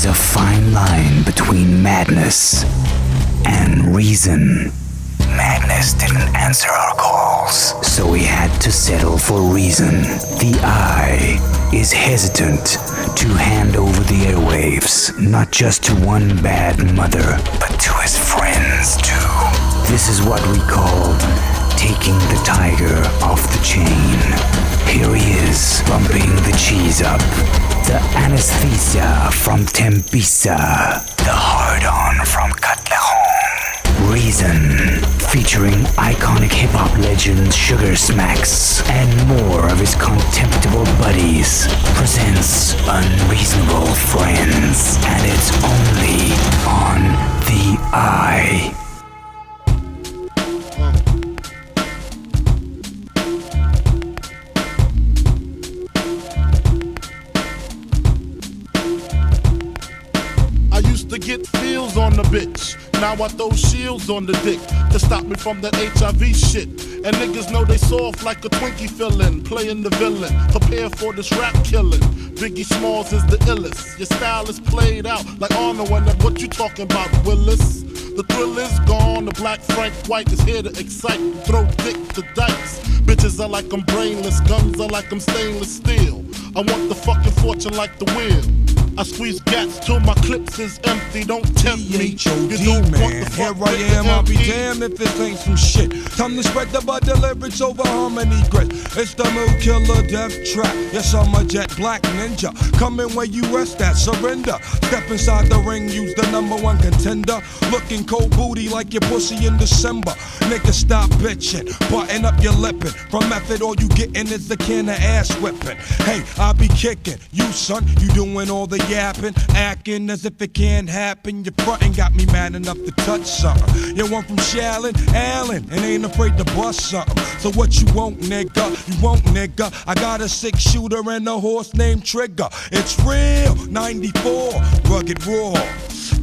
There's a fine line between madness and reason. Madness didn't answer our calls, so we had to settle for reason. The I is hesitant to hand over the airwaves, not just to one bad mother, but to his friends too. This is what we call taking the tiger off the chain. Here he is, bumping the cheese up. The anesthesia from Tempisa. The hard-on from Catlejon. Reason, featuring iconic hip-hop legend SHUGASMAKX and more of his contemptible buddies, presents Unreasonable Friends, and it's only on the I. To get feels on the bitch. Now I throw shields on the dick to stop me from that HIV shit. And niggas know they soft like a Twinkie fillin', playing the villain, prepare for this rap killing. Biggie Smalls is the illest. Your style is played out like Arnold and what you talking about, Willis? The thrill is gone, the black Frank White is here to excite, throw dick to dice. Bitches are like I'm brainless, guns are like I'm stainless steel. I want the fucking fortune like the wheel. I squeeze gats till my clips is empty. Don't tempt me. You don't man. want the fuck Here I am, I'll be damned if this ain't some shit. Time to spread the butter lyrics over harmony grit. It's the mood killer death trap. Yes, I'm a jet black ninja. Coming where you rest at, surrender. Step inside the ring, use the #1 contender. Looking cold booty like your pussy in December. Nigga, stop bitching, button up your lippin'. From method, all you gettin' is the can of ass whipping. Hey, I be kicking. You son, you doing all the yapping, acting as if it can't happen. Your frontin' got me mad enough to touch something. You want from Shallon, Allen, and ain't afraid to bust something. So what you want, nigga? You want, nigga? I got a 6-shooter and a horse named Trigger. It's real, 94, rugged raw.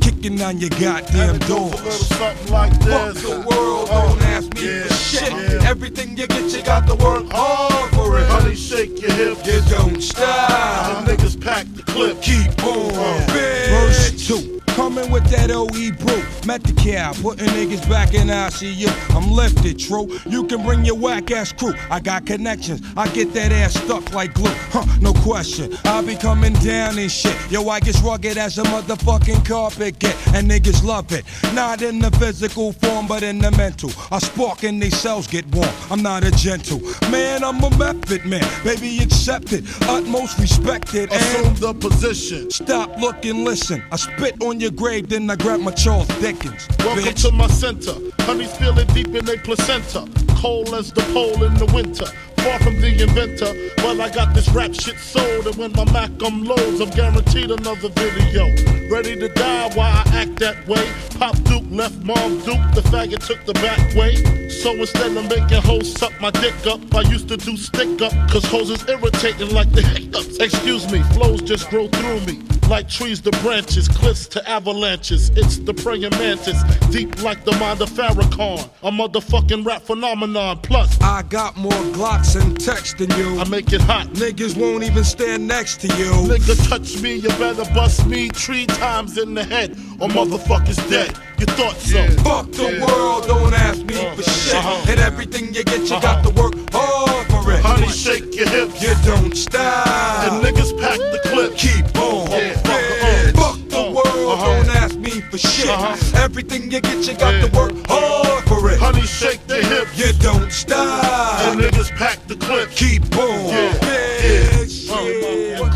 Kicking on your goddamn doors. Something like this. Fuck the world, don't ask me for shit. Everything you get, you got to work hard for it. Honey, shake your hips. You don't stop. The niggas pack the clip. Keep on. Verse 2. Coming with that OE brew. Met the cow, putting niggas back in ICU. I'm lifted, true. You can bring your whack ass crew. I got connections. I get that ass stuck like glue. No question. I be coming down and shit. Yo, I get rugged as a motherfucking carpet get. And niggas love it. Not in the physical form, but in the mental. I spark and they cells get warm. I'm not a gentle man, I'm a method man. Baby, accept it. Utmost respected. Assume the position. Stop, look, and listen. I spit on your grave, then I grab my Charles Dickens. Welcome bitch. to my center. Honey's feeling deep in their placenta. Cold as the pole in the winter. Far from the inventor, well I got this rap shit sold. And when my Mac loads, I'm guaranteed another video. Ready to die while I act that way. Pop Duke left Mom Duke, the faggot took the back way. So instead of making hoes suck my dick up, I used to do stick up, cause hoes is irritating like the hiccups. Excuse me, flows just grow through me. Like trees to branches, cliffs to avalanches. It's the praying mantis, deep like the mind of Farrakhan. A motherfucking rap phenomenon, plus I got more Glocks and text than you. I make it hot. Niggas won't even stand next to you. Nigga touch me, you better bust me 3 times in the head, or motherfuckers dead. You thought so? Fuck the world, don't ask me for shit. And everything you get, you got to work hard for it. Honey, shake your hips. You don't stop. And niggas pack the clip. Keep on. Fuck the world, don't ask me for shit. Everything you get, you got to work hard for it. Honey, shake the hips. You don't stop. And niggas pack the clip. Keep on.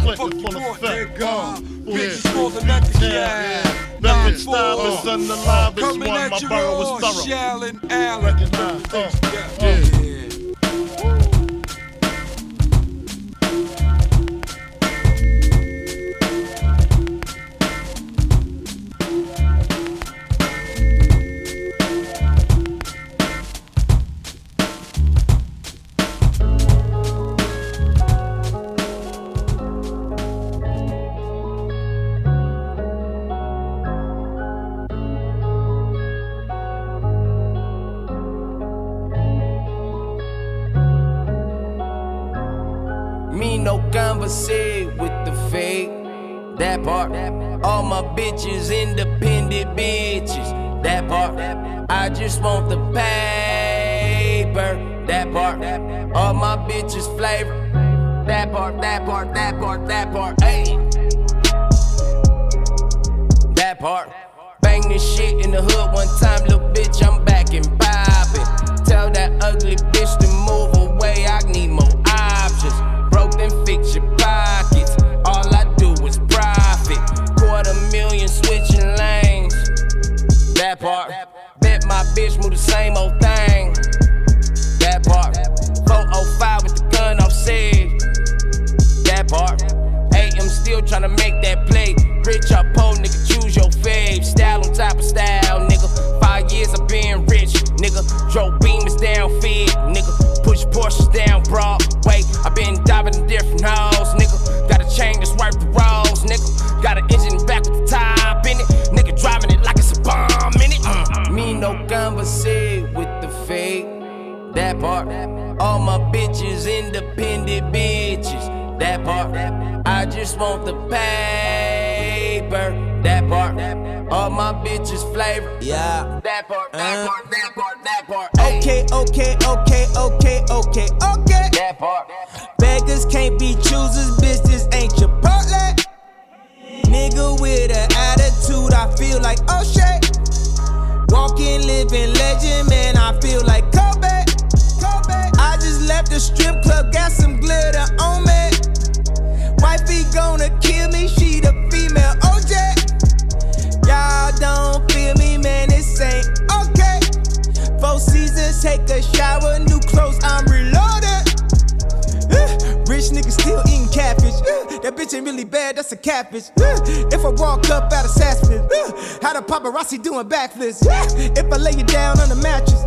Clip full of effect. Bitches more than that. Method style is unalive. It's Coming one, at my you borough raw, is thorough. Shallon, Allen. Recognize. Me no conversate with the fake. That part. All my bitches independent bitches. That part. I just want the paper. That part. All my bitches flavor. That part, that part, that part, that part. Ayy. That part. Bang this shit in the hood one time, little bitch, I'm back and poppin'. Tell that ugly bitch to move away, I need more options. Broke then fix your pockets, all I do is profit. $250,000 switching lanes. That part. Bet my bitch move the same old thing. That part. 405 with the gun off said. That part. I'm still tryna make that play. Rich or poor, nigga, choose your fave. Style on top of style, nigga. 5 years I've been rich, nigga. Drove Beamers down Fed, nigga. Push Porsches down Broadway. I been diving in different hoes, nigga. Got a chain that's worth the rolls, nigga. Got an engine back with the top in it. Nigga driving it like it's a bomb in it. Me no conversate with the fake. That part. All my bitches independent bitches. That part. I just want the paper. That part. All my bitches flavor. Yeah. That part, that part, that part, that part. Okay, okay, okay, okay, okay, okay. That part. Beggars can't be choosers, bitch, this ain't Chipotle. Nigga with an attitude, I feel like oh shit. Walking, living legend, man, I feel like Kobe. I just left the strip club, got some glitter on me. Wifey gonna kill me, she the female OJ. Y'all don't feel me, man, this ain't okay. 4 seasons, take a shower, new clothes, I'm reloaded. Rich nigga still eating catfish. That bitch ain't really bad, that's a catfish. If I walk up out of Sassford, how the paparazzi doing backflips. If I lay you down on the mattress,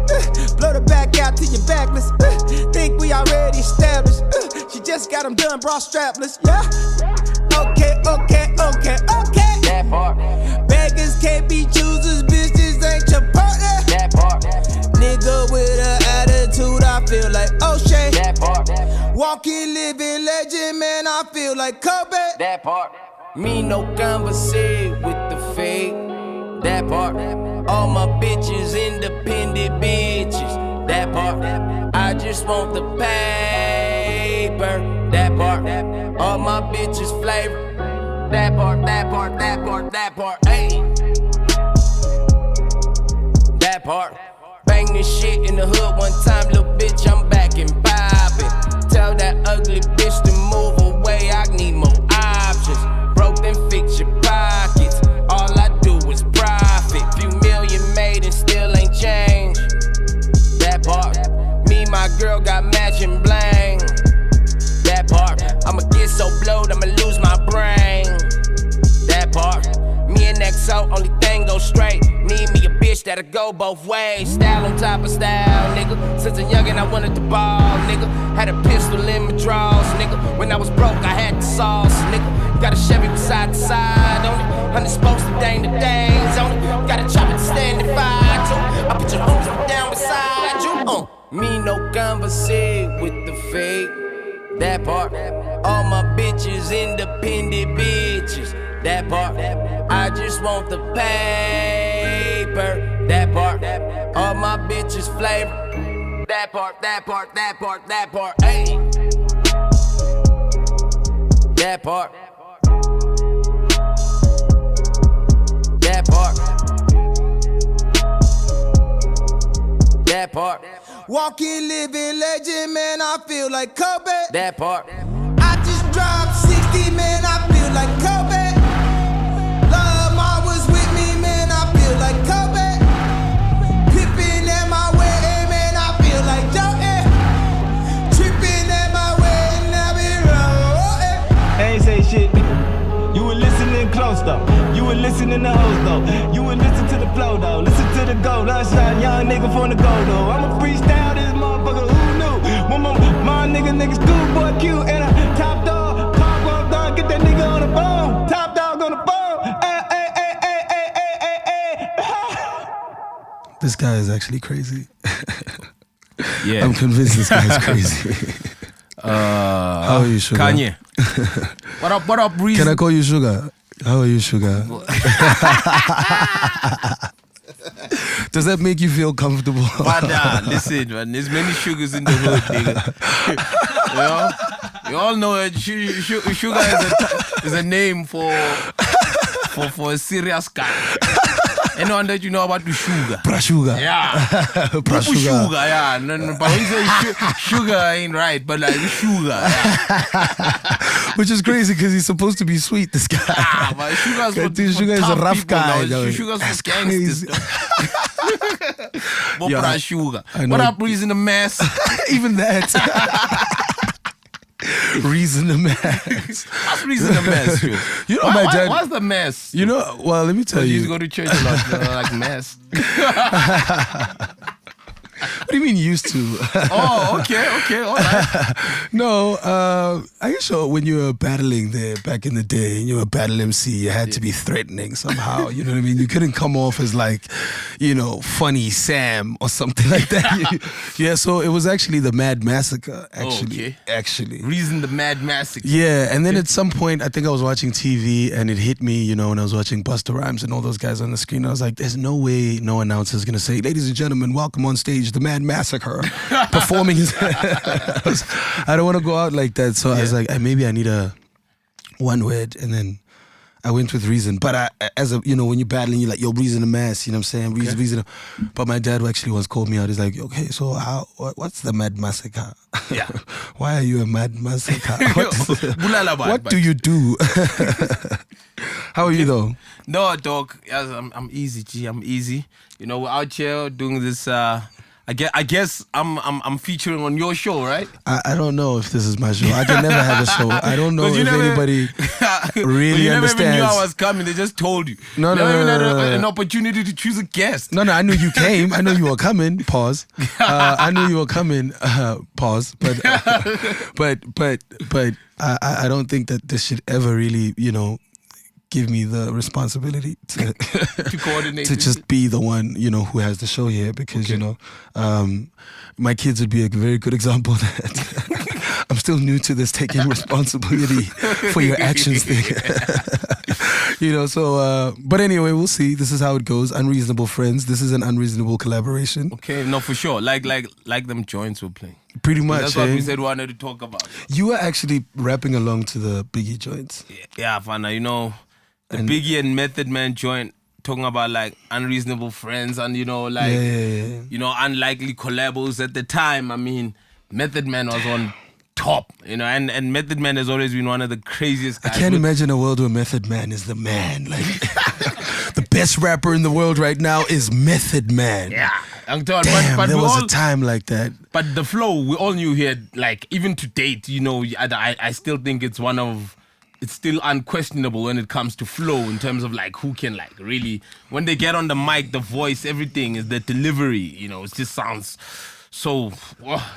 blow the back out till you're backless. Think we already established. She just got them done, bra strapless. Yeah. Okay, okay, okay, okay. That part. Beggars can't be choosers, bitches ain't Chipotle. That part. Nigga with an attitude, I feel like O'Shea. That part. Walking, living legend, man, I feel like Kobe. That part. Me no conversate with the fake. That part. All my bitches independent bitches. That part. I just want the paper. That part. All my bitches flavor. That part, that part, that part, that part. Ayy. That part. Bang this shit in the hood one time, little bitch, I'm back and poppin'. Tell that ugly bitch to move away, I need more options. Broke then fix your pockets, all I do is profit. Few million made and still ain't changed. That part. Me, my girl got matching bling. That part. I'ma get so blowed, I'ma lose my brain. That part. Me and XO, only thing go straight. Need me a bitch that'll go both ways. Style on top of style, nigga. Since a youngin' I wanted to ball, nigga. Had a pistol in my drawers, nigga. When I was broke, I had the sauce, nigga. Got a Chevy with side to side on it. I'm supposed to dang the days on it. Got a chopper to stand and fight too. I put your homies down beside you. Me no conversate with the fake. That part. All my bitches independent bitches. That part. I just want the paper. That part. All my bitches flavor. That part, that part, that part, that part. Ayy. That part. That part. That part. Walking, living legend, man, I feel like Kobe. That part. I just dropped 60, man, I feel like Kobe. Love Ma was with me, man, I feel like Kobe. Pippin' at my wedding, man, I feel like Jordan. Trippin' at my wedding, I be rolling. I ain't say shit. You were listening close though. You were listening to hoes though. You were listening to the flow though. Listen to the go. Lunchtime, young nigga from the go though. I'ma freestyle this motherfucker. Who knew? My nigga, schoolboy Q and a top dog. Cargo dog, get that nigga on the phone. Top dog on the phone. This guy is actually crazy. Yeah. I'm convinced this guy is crazy. How are you, Sugar? Kanye. What up, Reason? Can I call you Sugar? How are you, Sugar? Does that make you feel comfortable? But listen, man, there's many sugars in the hood, nigga. You know? You all know that sugar is a name for a serious guy. Anyone that you know about the sugar? Sugar. Yeah. Sugar, yeah. No, but when you say sugar ain't right, but like sugar. Yeah. Which is crazy because he's supposed to be sweet, this guy. Ah, but sugar's for Sugar is a rough people, guy. no. Sugar's for gangsters. Yeah, sugar. What up, Reason the Mess? Even that. Reason the Mess. What's Reason the Mess? You know, my dad. What's the mess? You know, well, let me tell you. You go to church a lot, like mess. What do you mean used to? Oh, okay, all right. No, I guess so. When you were battling there back in the day, and you were a battle MC, you had to be threatening somehow. You know what I mean? You couldn't come off as like, funny Sam or something like that. Yeah, so it was actually the Mad Massacre, actually. Actually. Reason the Mad Massacre. Yeah, and then at some point, I think I was watching TV and it hit me, when I was watching Busta Rhymes and all those guys on the screen. I was like, there's no way no announcer is going to say, ladies and gentlemen, welcome on stage, the Mad Massacre, performing his... I don't want to go out like that. So I was like, maybe I need a one word. And then I went with Reason. But when you're battling, you're like, yo, Reason the Mass, you know what I'm saying? Reason. But my dad actually once called me out. He's like, okay, so what's the Mad Massacre? Yeah. Why are you a Mad Massacre? What do you do? How are you though? No, dog. Yes, I'm easy, G. I'm easy. We're out here doing this. I guess I'm featuring on your show, right? I don't know if this is my show. I can never have a show. I don't know if anybody really you never understands. even knew I was coming. They just told you. No. An opportunity to choose a guest. No, I knew you came. I knew you were coming. Pause. I knew you were coming. Pause. But I don't think that this should ever really, give me the responsibility to coordinate to just be the one who has the show here, because my kids would be a very good example that I'm still new to this taking responsibility for your actions thing. But anyway, we'll see. This is how it goes. Unreasonable Friends. This is an unreasonable collaboration. Okay, no, for sure. Like them joints we're playing. Pretty much. That's what we said we wanted to talk about. You were actually rapping along to the Biggie joints. Yeah, Fana, the Biggie and Method Man joint, talking about like Unreasonable Friends and unlikely collabos at the time. I mean, Method Man was on top, and Method Man has always been one of the craziest guys. I can't imagine a world where Method Man is the man. Like the best rapper in the world right now is Method Man. Yeah. Damn, but there was a time like that. But the flow, we all knew he had, like, even to date, I still think it's still unquestionable when it comes to flow in terms of like who can like really, when they get on the mic, the voice, everything is the delivery, it just sounds so,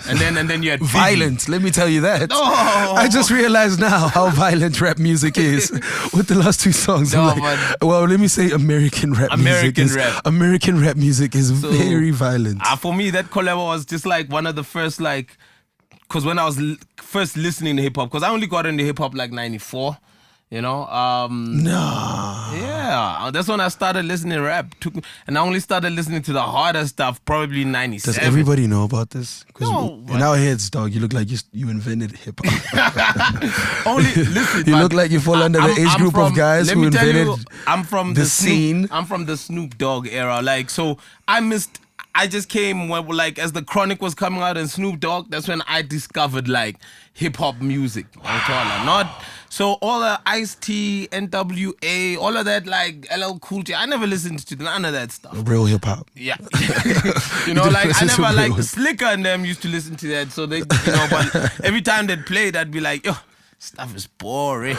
and then you had violent. Biggie. Let me tell you that. Oh. I just realized now how violent rap music is with the last two songs. Let me say American rap music is very violent. For me, that collab was just like one of the first, like, because when I was first listening to hip hop, because I only got into hip hop like 94, No. Yeah, that's when I started listening to rap. And I only started listening to the harder stuff probably in 97. Does everybody know about this? No. In our heads, dog, you look like you invented hip hop. Only listen. You look like you fall under the age group of guys who invented I'm from the scene. I'm from the Snoop Dogg era. Like, so I just came when, like, as the Chronic was coming out and Snoop Dogg, that's when I discovered like hip hop music. So all the Ice-T, NWA, all of that, like LL Cool J, I never listened to none of that stuff. Real hip hop. Yeah. I never like Slicker and them used to listen to that. So they, but every time they'd play, I'd be like, yo, stuff is boring.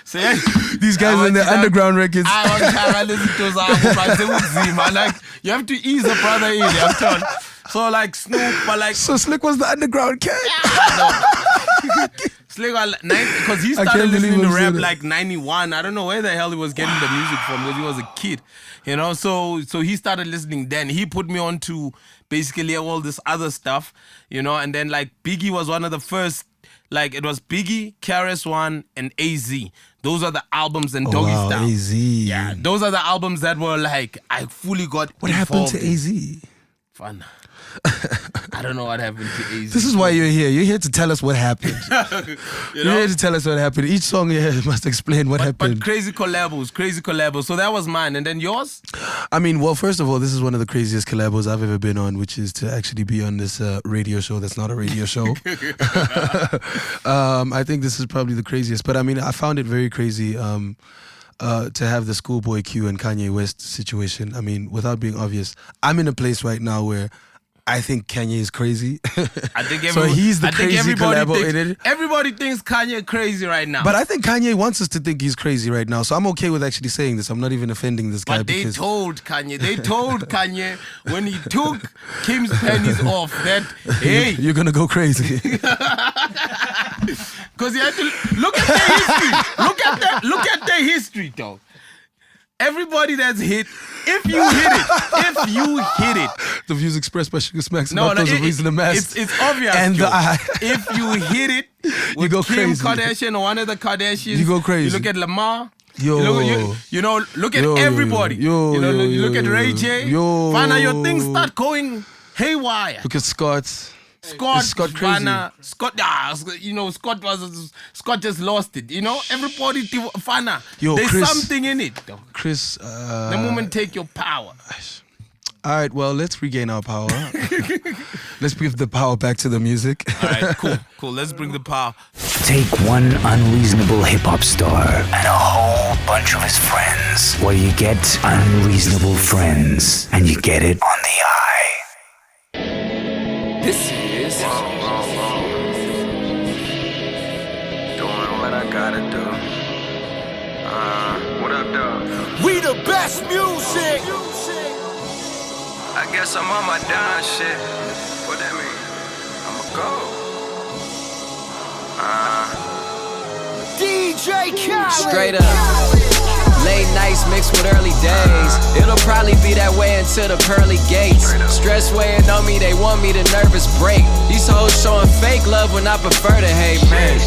So, yeah, these guys in the underground records. I listen to those albums. Like, you have to ease a brother in. I'm telling. So like Snoop, but like. So Slick was the underground cat. Yeah, Slick, because he started listening to rap like 91. I don't know where the hell he was getting the music from, because he was a kid, So he started listening then. He put me on to basically all this other stuff, and then like Biggie was one of the first like it was Biggie, KRS-One, and AZ. Those are the albums and Doggy Style. AZ. Yeah, those are the albums that were like I fully got. What happened to involved in. AZ? Fun. I don't know what happened to AZ. This is why you're here. You're here to tell us what happened. You know? You're here to tell us what happened. Each song here must explain what happened. But crazy collabos. So that was mine. And then yours? I mean, well, first of all, this is one of the craziest collabos I've ever been on, which is to actually be on this radio show that's not a radio show. I think this is probably the craziest. But I mean, I found it very crazy to have the Schoolboy Q and Kanye West situation. I mean, without being obvious, I'm in a place right now where I think Kanye is crazy. I think so he's the crazy collabo in it. Everybody thinks Kanye crazy right now. But I think Kanye wants us to think he's crazy right now. So I'm okay with actually saying this. I'm not even offending this guy. But they told Kanye when he took Kim's pennies off that, hey. You're going to go crazy. Because he had to look at their history. Look at their history, dog. Everybody that's hit, if you hit it. The views expressed by SHUGASMAKX not those of Unreasonable Friends. It's obvious. And if you hit it with you go Kim crazy. Kardashian or one of the Kardashians, you go crazy. You look at Lamar. Yo. Look at everybody. You look at Ray J. Find out your things start going haywire. Look at Scott crazy. Fana, Scott just lost it. You know, everybody, Fana. There's Chris, something in it. Though. Chris, the moment take your power. All right, well, let's regain our power. Let's give the power back to the music. All right, cool. Let's bring the power. Take one unreasonable hip-hop star and a whole bunch of his friends. Well, you get Unreasonable Friends, and you get it on the eye. This is doing what I gotta do. What up, dog? We the best music. I guess I'm on my down shit. What that mean? I'ma go. DJ Khaled. Straight up. Late nights mixed with early days. It'll probably be that way until the pearly gates. Stress weighing on me, they want me to nervous break. These hoes showing fake love when I prefer to hate, man.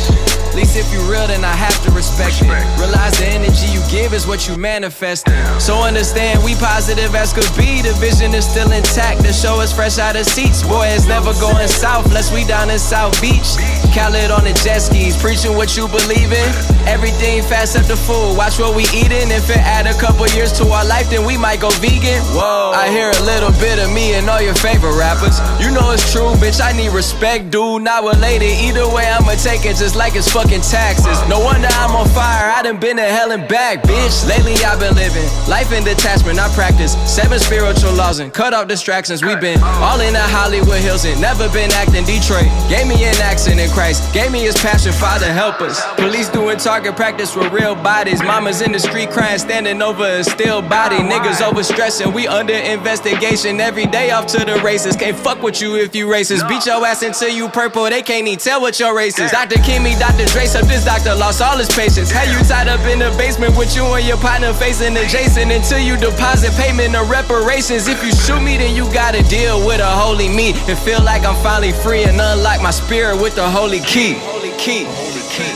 At least if you real, then I have to respect it. Realize the energy you give is what you manifest. So understand we positive as could be. The vision is still intact. The show is fresh out of seats. Boy, it's never going south unless we down in South Beach. Khaled on the jet skis, preaching what you believe in. Everything fast up the food. Watch what we eating. If it add a couple years to our life, then we might go vegan. Whoa. I hear a little bit of me and all your favorite rappers. You know it's true, bitch. I need respect, dude. Not related. Either way, I'ma take it just like it's fucking taxes. No wonder I'm on fire. I done been to hell and back, bitch. Lately I've been living life in detachment. I practice 7 spiritual laws and cut off distractions. We been all in the Hollywood Hills and never been acting Detroit. Gave me an accent in Christ. Gave me his passion. Father help us. Police doing target practice with real bodies. Mamas in the street crying, standing over a still body. Niggas overstressing. We under investigation every day. Off to the races. Can't fuck with you if you racist. Beat your ass until you purple. They can't even tell what your race is. Dr. Kimmy, Dr. Dre, so this doctor lost all his patience. How you tied up in the basement with you and your partner facing adjacent until you deposit payment of reparations. If you shoot me, then you gotta deal with a holy me and feel like I'm finally free and unlock my spirit with the holy key. Holy key. Holy key.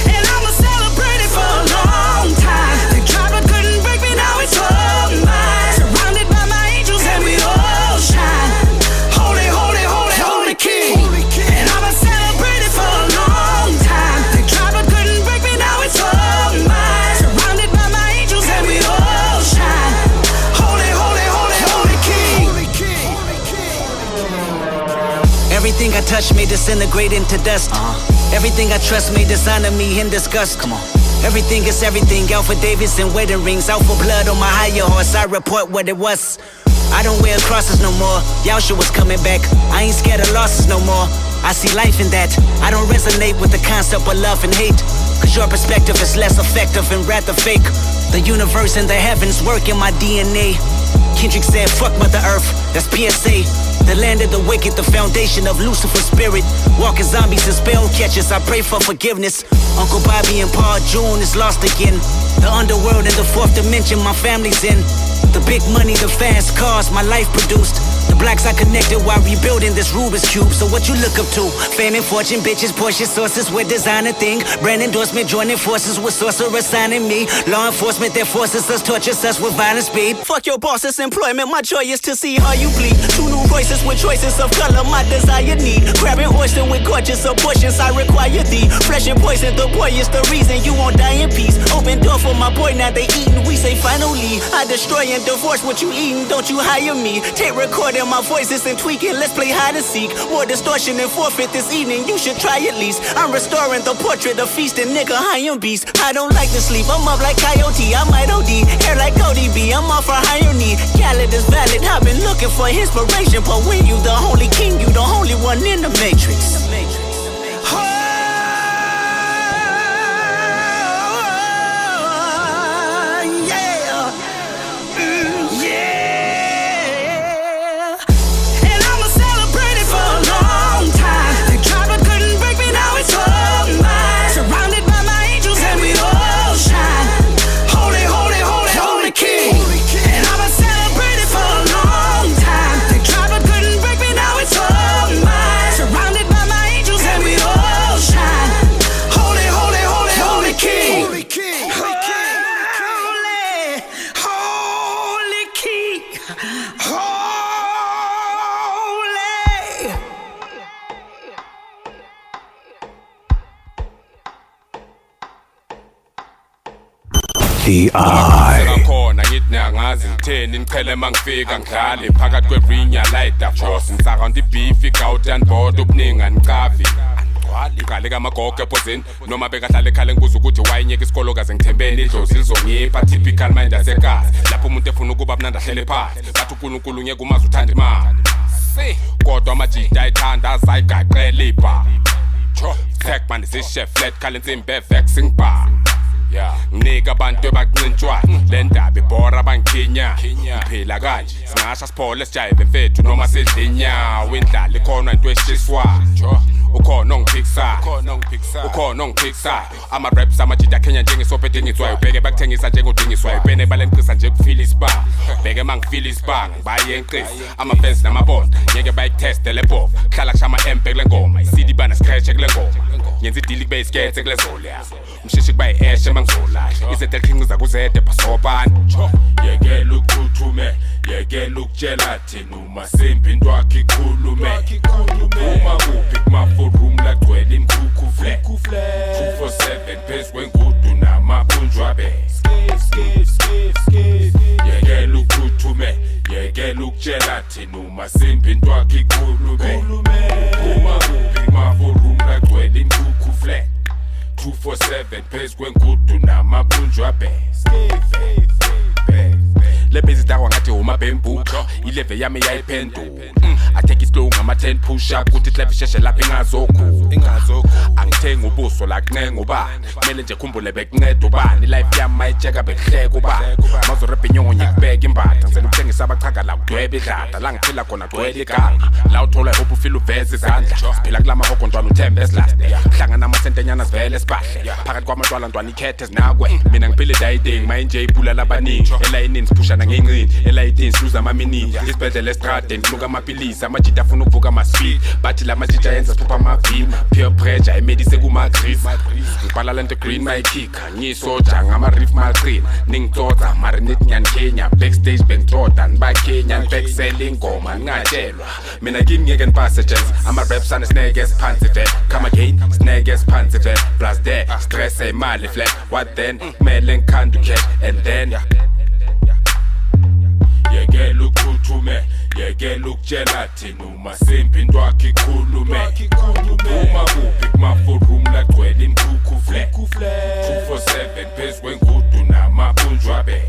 And I'ma celebrate it for a long time. They tried but couldn't break me, now it's all mine. Surrounded by my angels and we all shine. Holy, holy, holy, holy king. And I'ma celebrate it for a long time. They tried but couldn't break me, now it's all mine. Surrounded by my angels and we all shine. Holy, holy, holy, holy king. Everything I touch may disintegrate into dust. Everything I trust may dishonor me in disgust. Come on. Everything is everything. Alpha Davis and wedding rings. Out for blood on my higher horse. I report what it was. I don't wear crosses no more. Yasha was coming back. I ain't scared of losses no more. I see life in that. I don't resonate with the concept of love and hate. Cause your perspective is less effective and rather fake. The universe and the heavens work in my DNA. Kendrick said, fuck Mother Earth, that's PSA. The land of the wicked, the foundation of Lucifer's spirit. Walking zombies and spell catchers, I pray for forgiveness. Uncle Bobby and Paul June is lost again. The underworld and the fourth dimension my family's in. The big money, the fast cars my life produced. The blocks I connected while rebuilding this Rubik's Cube. So what you look up to? Fame and fortune, bitches, Porsche sources with designer thing. Brand endorsement, joining forces with sorcerer signing me. Law enforcement that forces us, tortures us with violent speed. Fuck your boss's employment, my joy is to see how you bleed. Two new voices with choices of color, my desire need. Grabbing oyster with gorgeous abortions, I require thee. Flesh and poison, the boy is the reason you won't die in peace. Open door for my boy, now they eating, we say finally. I destroy and divorce what you eating, don't you hire me. Tape recording my voices and tweaking, let's play hide and seek. More distortion and forfeit this evening, you should try at least. I'm restoring the portrait of feasting, nigga, I am beast. I don't like to sleep, I'm up like Coyote, I might OD. Hair like Cody B, I'm off for higher need. Khaled is valid, I've been looking for inspiration. But when you the holy king, you the only one in the matrix. The Eye. Khona ngithi nangazi ngitheni ngichele mangifika ngidlale phakathi kwerinya lighter force ngisakawunti beef igawuti anboard ubuningi angicavi ngale kamagogo ephozini noma bekahlala ekhale ngibuza ukuthi wayinyeka isikolo kaze ngithembeni idlozi lizongipha typical mind yasekhaya lapho umuntu efuna ukuba mnandi ahlele phansi bathi uNkulunkulu ngeke umazi uthanda imali kodwa amajita ayithanda azayigaqela ibha tech man isishef flat khale insimbi evexing bar nginika abantu ebancintshwa le ndaba ibhora bangikhinya ngiphila kanje singasha siphole sijayive mfethu noma sidlinyawo indlala ikhona into eshiswa ukhona ongiphikisa ukhona ongiphikisa ama raps amajita Kenya njengesophethe ngitswayo bheke bakuthengisa njengodingiswayo bene balenqisa nje kufila isibanga bheke mangifila isibanga baye enqisi ama fans namabonda ngeke bayiteste le bof hlala kushama MP kule ngoma iCD bana scratch kule ngoma yenza idili kube iskethe kule zola umshishi kuba ieshe mangizola izethe khinqiza kuzede basopana yekela ukuthuthume yekela ukutshela thina uma simbi into yakhe ikhulume uma kuphi kuma forum la gcwele imkhukhu flat 247 phezu kwengudu namabunjwa be yekela ukuthuthume yekela ukutshela thina uma simbi into yakhe ikhulume uma kuphi kuma forum la gcwele imkhukhu flat 247 phezu kwengudu namabunjwa be le busy dakwa ngathi uma bamboo ileve yami yayiphendula I take it slow ngama 10 push up kuthi clap isheshe lapha ingazokhu angithenga ubuso la kunenga ubani kumele nje khumbule bekunceda ubani life yami mayicheka bekuhleka ubani mazo rap inyongo ngikubeka imbatha ngizela ukuthengisa abachaga la kudweba idlada la ngiphila khona gcwele iganga la uthola hope ufeel uveze izandla siphila kulama hoko ntwana uthembe esilast hlangana amasentenyana sivele sibahle phakathi kwamantwala ntwana ikhethe zinakwe mina ngiphile dayiding mayinje ibula labaningi elayinini siphushana ngencini elayitini siluza amaminini isibhedlela estrade ngikunuka amapilisi amajita afuna ukuvuka maspeed bathi la majita yenza siphupha amavim peer pressure imedise kuma-gris ngibhala lento green mayikhikha ngiyisoja ngama-riff malqina ningitsotsa mari nithi ngiyanikenya backstage bengitshoda nibakenya nibekisela ingoma ningatshelwa mina kimi ngeke nipase jazz ama-raps anesineke esiphansi vet come again sineke esiphansi vet plus there stress imali flat what then kumele ngikhanda ucash and then yekela ukuthuthume yekela ukutshela thina uma simbi into yakhe ikhulume uma kuphi kuma forum la gcwele imkhukhu flat 247 phezu kwengudu namabunjwa be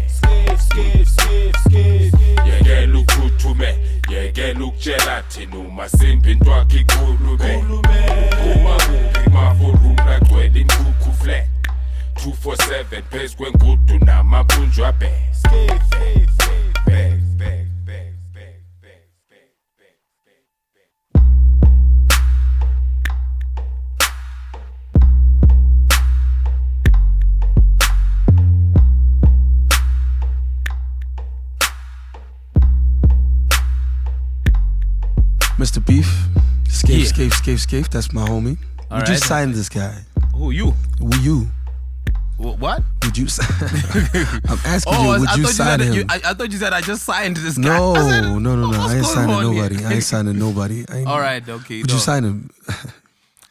yekela ukuthuthume yekela ukutshela thina uma simbi into yakhe ikhulume uma kuphi kuma forum la gcwele imkhukhu flat 247 phezu kwengudu namabunjwa be Scave. That's my homie. All Would you right. sign this guy? Who you? Will you? What? Would you? I'm asking you. Would you sign him? I thought you said I just signed this guy. No. I said, I what's ain't going signing on here? nobody. I ain't signing nobody. All right, okay. Would you sign him?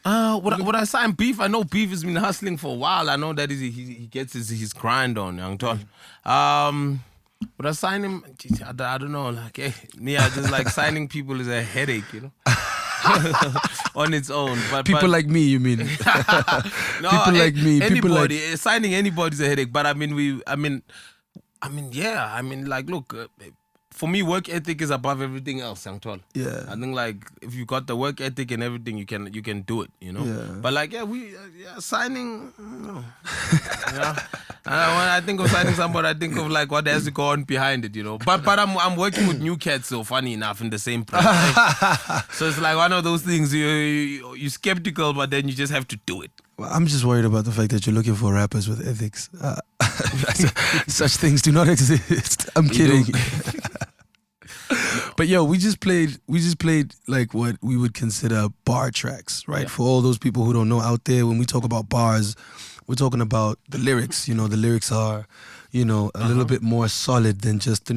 Would I sign Beef? I know Beef has been hustling for a while. I know that he gets his grind on, young Tol. Would I sign him? Jeez, I don't know. Like, me, I just like signing people is a headache, you know. On its own, but People like me, you mean? no, people like me. People like Anybody signing anybody's a headache. But I mean, like, look. For me, work ethic is above everything else, young Tol. Yeah. I think like if you got the work ethic and everything, you can do it, you know. Yeah. But like signing. No. When I think of signing somebody, I think of like what has to go on behind it, you know. But I'm working with new cats, so funny enough, in the same place. So it's like one of those things you're skeptical, but then you just have to do it. Well, I'm just worried about the fact that you're looking for rappers with ethics. Such things do not exist. I'm kidding. But yo, we just played like what we would consider bar tracks, right? Yeah. For all those people who don't know out there, when we talk about bars, we're talking about the lyrics. You know, the lyrics are, a little bit more solid than just,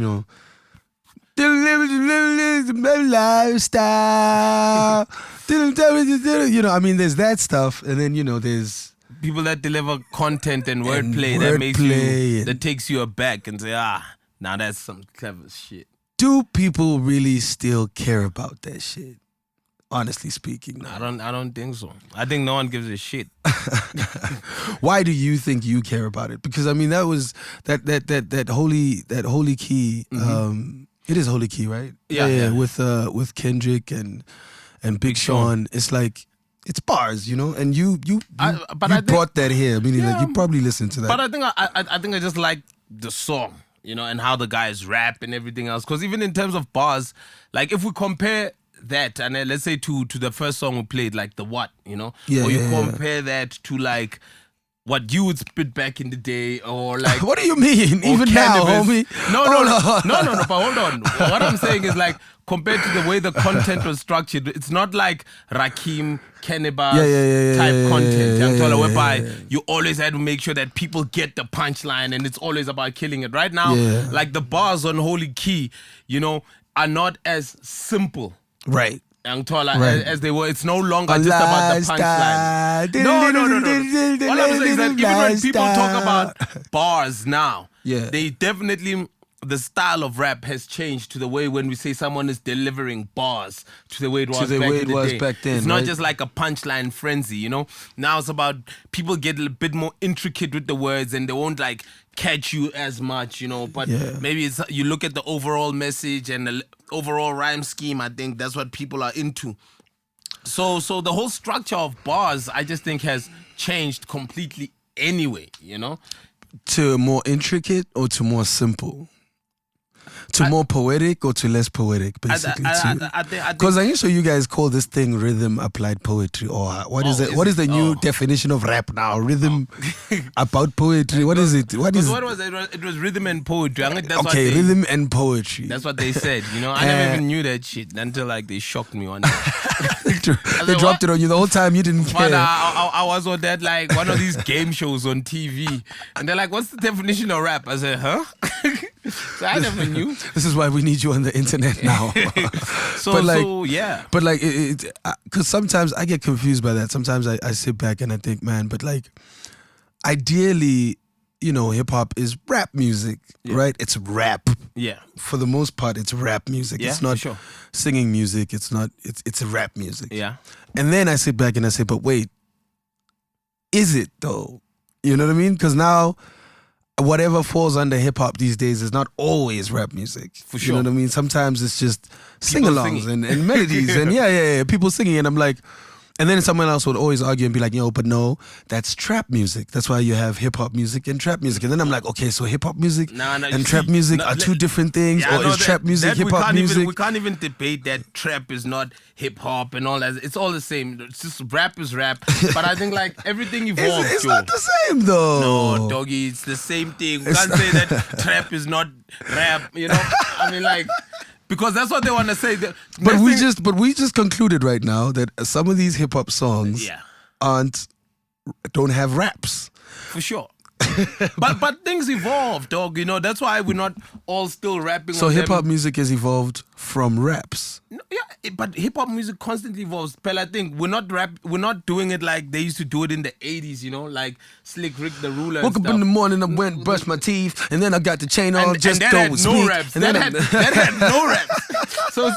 lifestyle. There's that stuff, and then there's people that deliver content and wordplay that takes you aback and say, now that's some clever shit. Do people really still care about that shit? Honestly speaking, I don't think so. I think no one gives a shit. Why do you think you care about it? Because that was that holy key. Mm-hmm. It is holy key, right? Yeah. With Kendrick and Big Sean, it's like it's bars, and you brought that here. Meaning, like, you probably listened to that. But I think I just like the song. And how the guys rap and everything else. Because even in terms of bars, like if we compare that and let's say to the first song we played, like the what, or you compare that to like what you would spit back in the day, or like what do you mean? Even now, homie? No. But hold on. What I'm saying is like compared to the way the content was structured, it's not like Rakim, Cannibal type content. Whereby you always had to make sure that people get the punchline, and it's always about killing it. Right now, like the bars on Holy Key, are not as simple. Right. As they were. It's no longer just about the punchline. No. All I'm saying is that even when people talk about bars now, they definitely, the style of rap has changed to the way when we say someone is delivering bars to the way it was back then. It's not just like a punchline frenzy, Now it's about people get a bit more intricate with the words, and they won't like catch you as much, But maybe it's, you look at the overall message and the overall rhyme scheme. I think that's what people are into. So the whole structure of bars, I just think, has changed completely anyway, To more intricate or to more simple? To more poetic or to less poetic, basically. Because I'm sure you guys call this thing rhythm applied poetry, or what is it? What is the new definition of rap now? Rhythm about poetry. What is it? What is? What was it? It was rhythm and poetry. Rhythm and poetry. That's what they said. I never even knew that shit until like they shocked me one day. They dropped it on you the whole time. You didn't care. I was on that like one of these game shows on TV, and they're like, "What's the definition of rap?" I said, "Huh?" So I never knew. This is why we need you on the internet now. But because sometimes I get confused by that. Sometimes I sit back and I think, man, but like, ideally, hip hop is rap music, right? It's rap. Yeah. For the most part, it's rap music. Yeah, it's not singing music. It's not. It's a rap music. Yeah. And then I sit back and I say, but wait, is it though? You know what I mean? Because now, whatever falls under hip hop these days is not always rap music. For sure. You know what I mean? Sometimes it's just sing-alongs and melodies and people singing, and I'm like, and then someone else would always argue and be like, but no, that's trap music. That's why you have hip hop music and trap music. And then I'm like, okay, so hip hop music and trap music are two different things, or is trap music hip hop music? We can't even debate that trap is not hip hop and all that. It's all the same. It's just rap is rap. But I think like everything evolves. It's not the same though. No, doggy, it's the same thing. We can't say that trap is not rap. I mean, like, because that's what they want to say. But we just concluded right now that some of these hip hop songs don't have raps. For sure. but things evolve, dog. You know, that's why we're not all still rapping. So hip hop music has evolved from raps. No, yeah, but hip hop music constantly evolves. Pell, I think we're not doing it like they used to do it in the 80s. You know, like Slick Rick the Ruler. Woke up in the morning, I went and brushed my teeth, and then I got the chain on, and just that go had with no speak. raps. And That then had no raps. So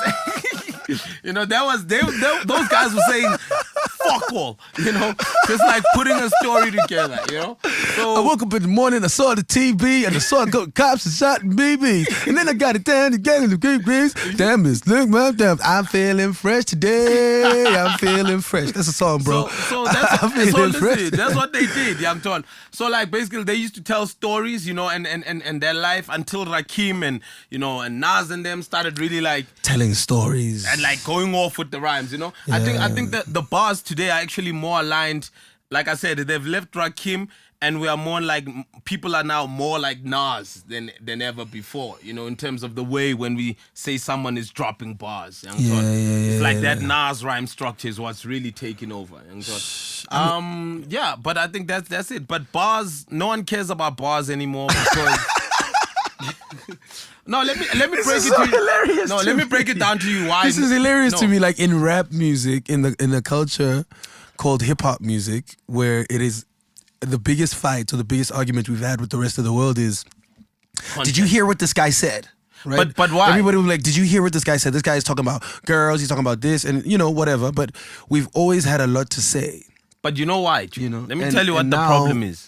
you know, that was those guys were saying fuck all, you know, just like putting a story together, you know. So I woke up in the morning, I saw the TV, and I saw cops and shot BBs, and then I got it down, the gang of the great greens. Damn, it's look, my damn, I'm feeling fresh today. I'm feeling fresh. That's a song, bro. So that's what they did, young Ton. So like basically they used to tell stories, you know, and their life until Rakim and you know and Nas and them started really like telling stories and like going off with the rhymes, you know. I think that the bars today are actually more aligned. Like I said, they've left Rakim and we are more like, people are now more like Nas than ever before, you know, in terms of the way when we say someone is dropping bars. It's like that Nas rhyme structure is what's really taking over. But I think that's it. But bars, no one cares about bars anymore because... No, let me break it to you. No, let me break it down to you. Why this is hilarious to me? Like in rap music, in the culture called hip hop music, where it is the biggest fight or the biggest argument we've had with the rest of the world is, did you hear what this guy said? Right? But why? Everybody was like, did you hear what this guy said? This guy is talking about girls, he's talking about this, and you know, whatever. But we've always had a lot to say. But you know why? You know, let me tell you what the problem is.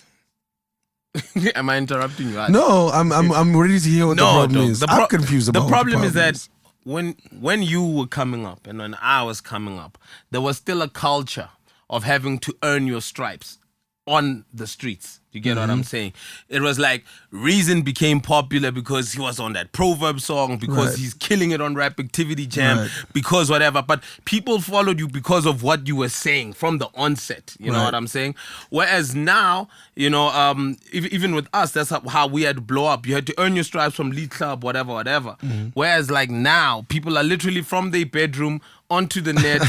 Am I interrupting you? No, I'm ready to hear what the problem is. I'm confused about the problem what is that when you were coming up and when I was coming up, there was still a culture of having to earn your stripes on the streets. You get what I'm saying? It was like Reason became popular because he was on that Proverb song, because he's killing it on Rap Activity Jam, because whatever. But people followed you because of what you were saying from the onset. You know what I'm saying? Whereas now, you know, even with us, that's how we had to blow up. You had to earn your stripes from Lead Club, whatever. Whereas like now, people are literally from their bedroom onto the net.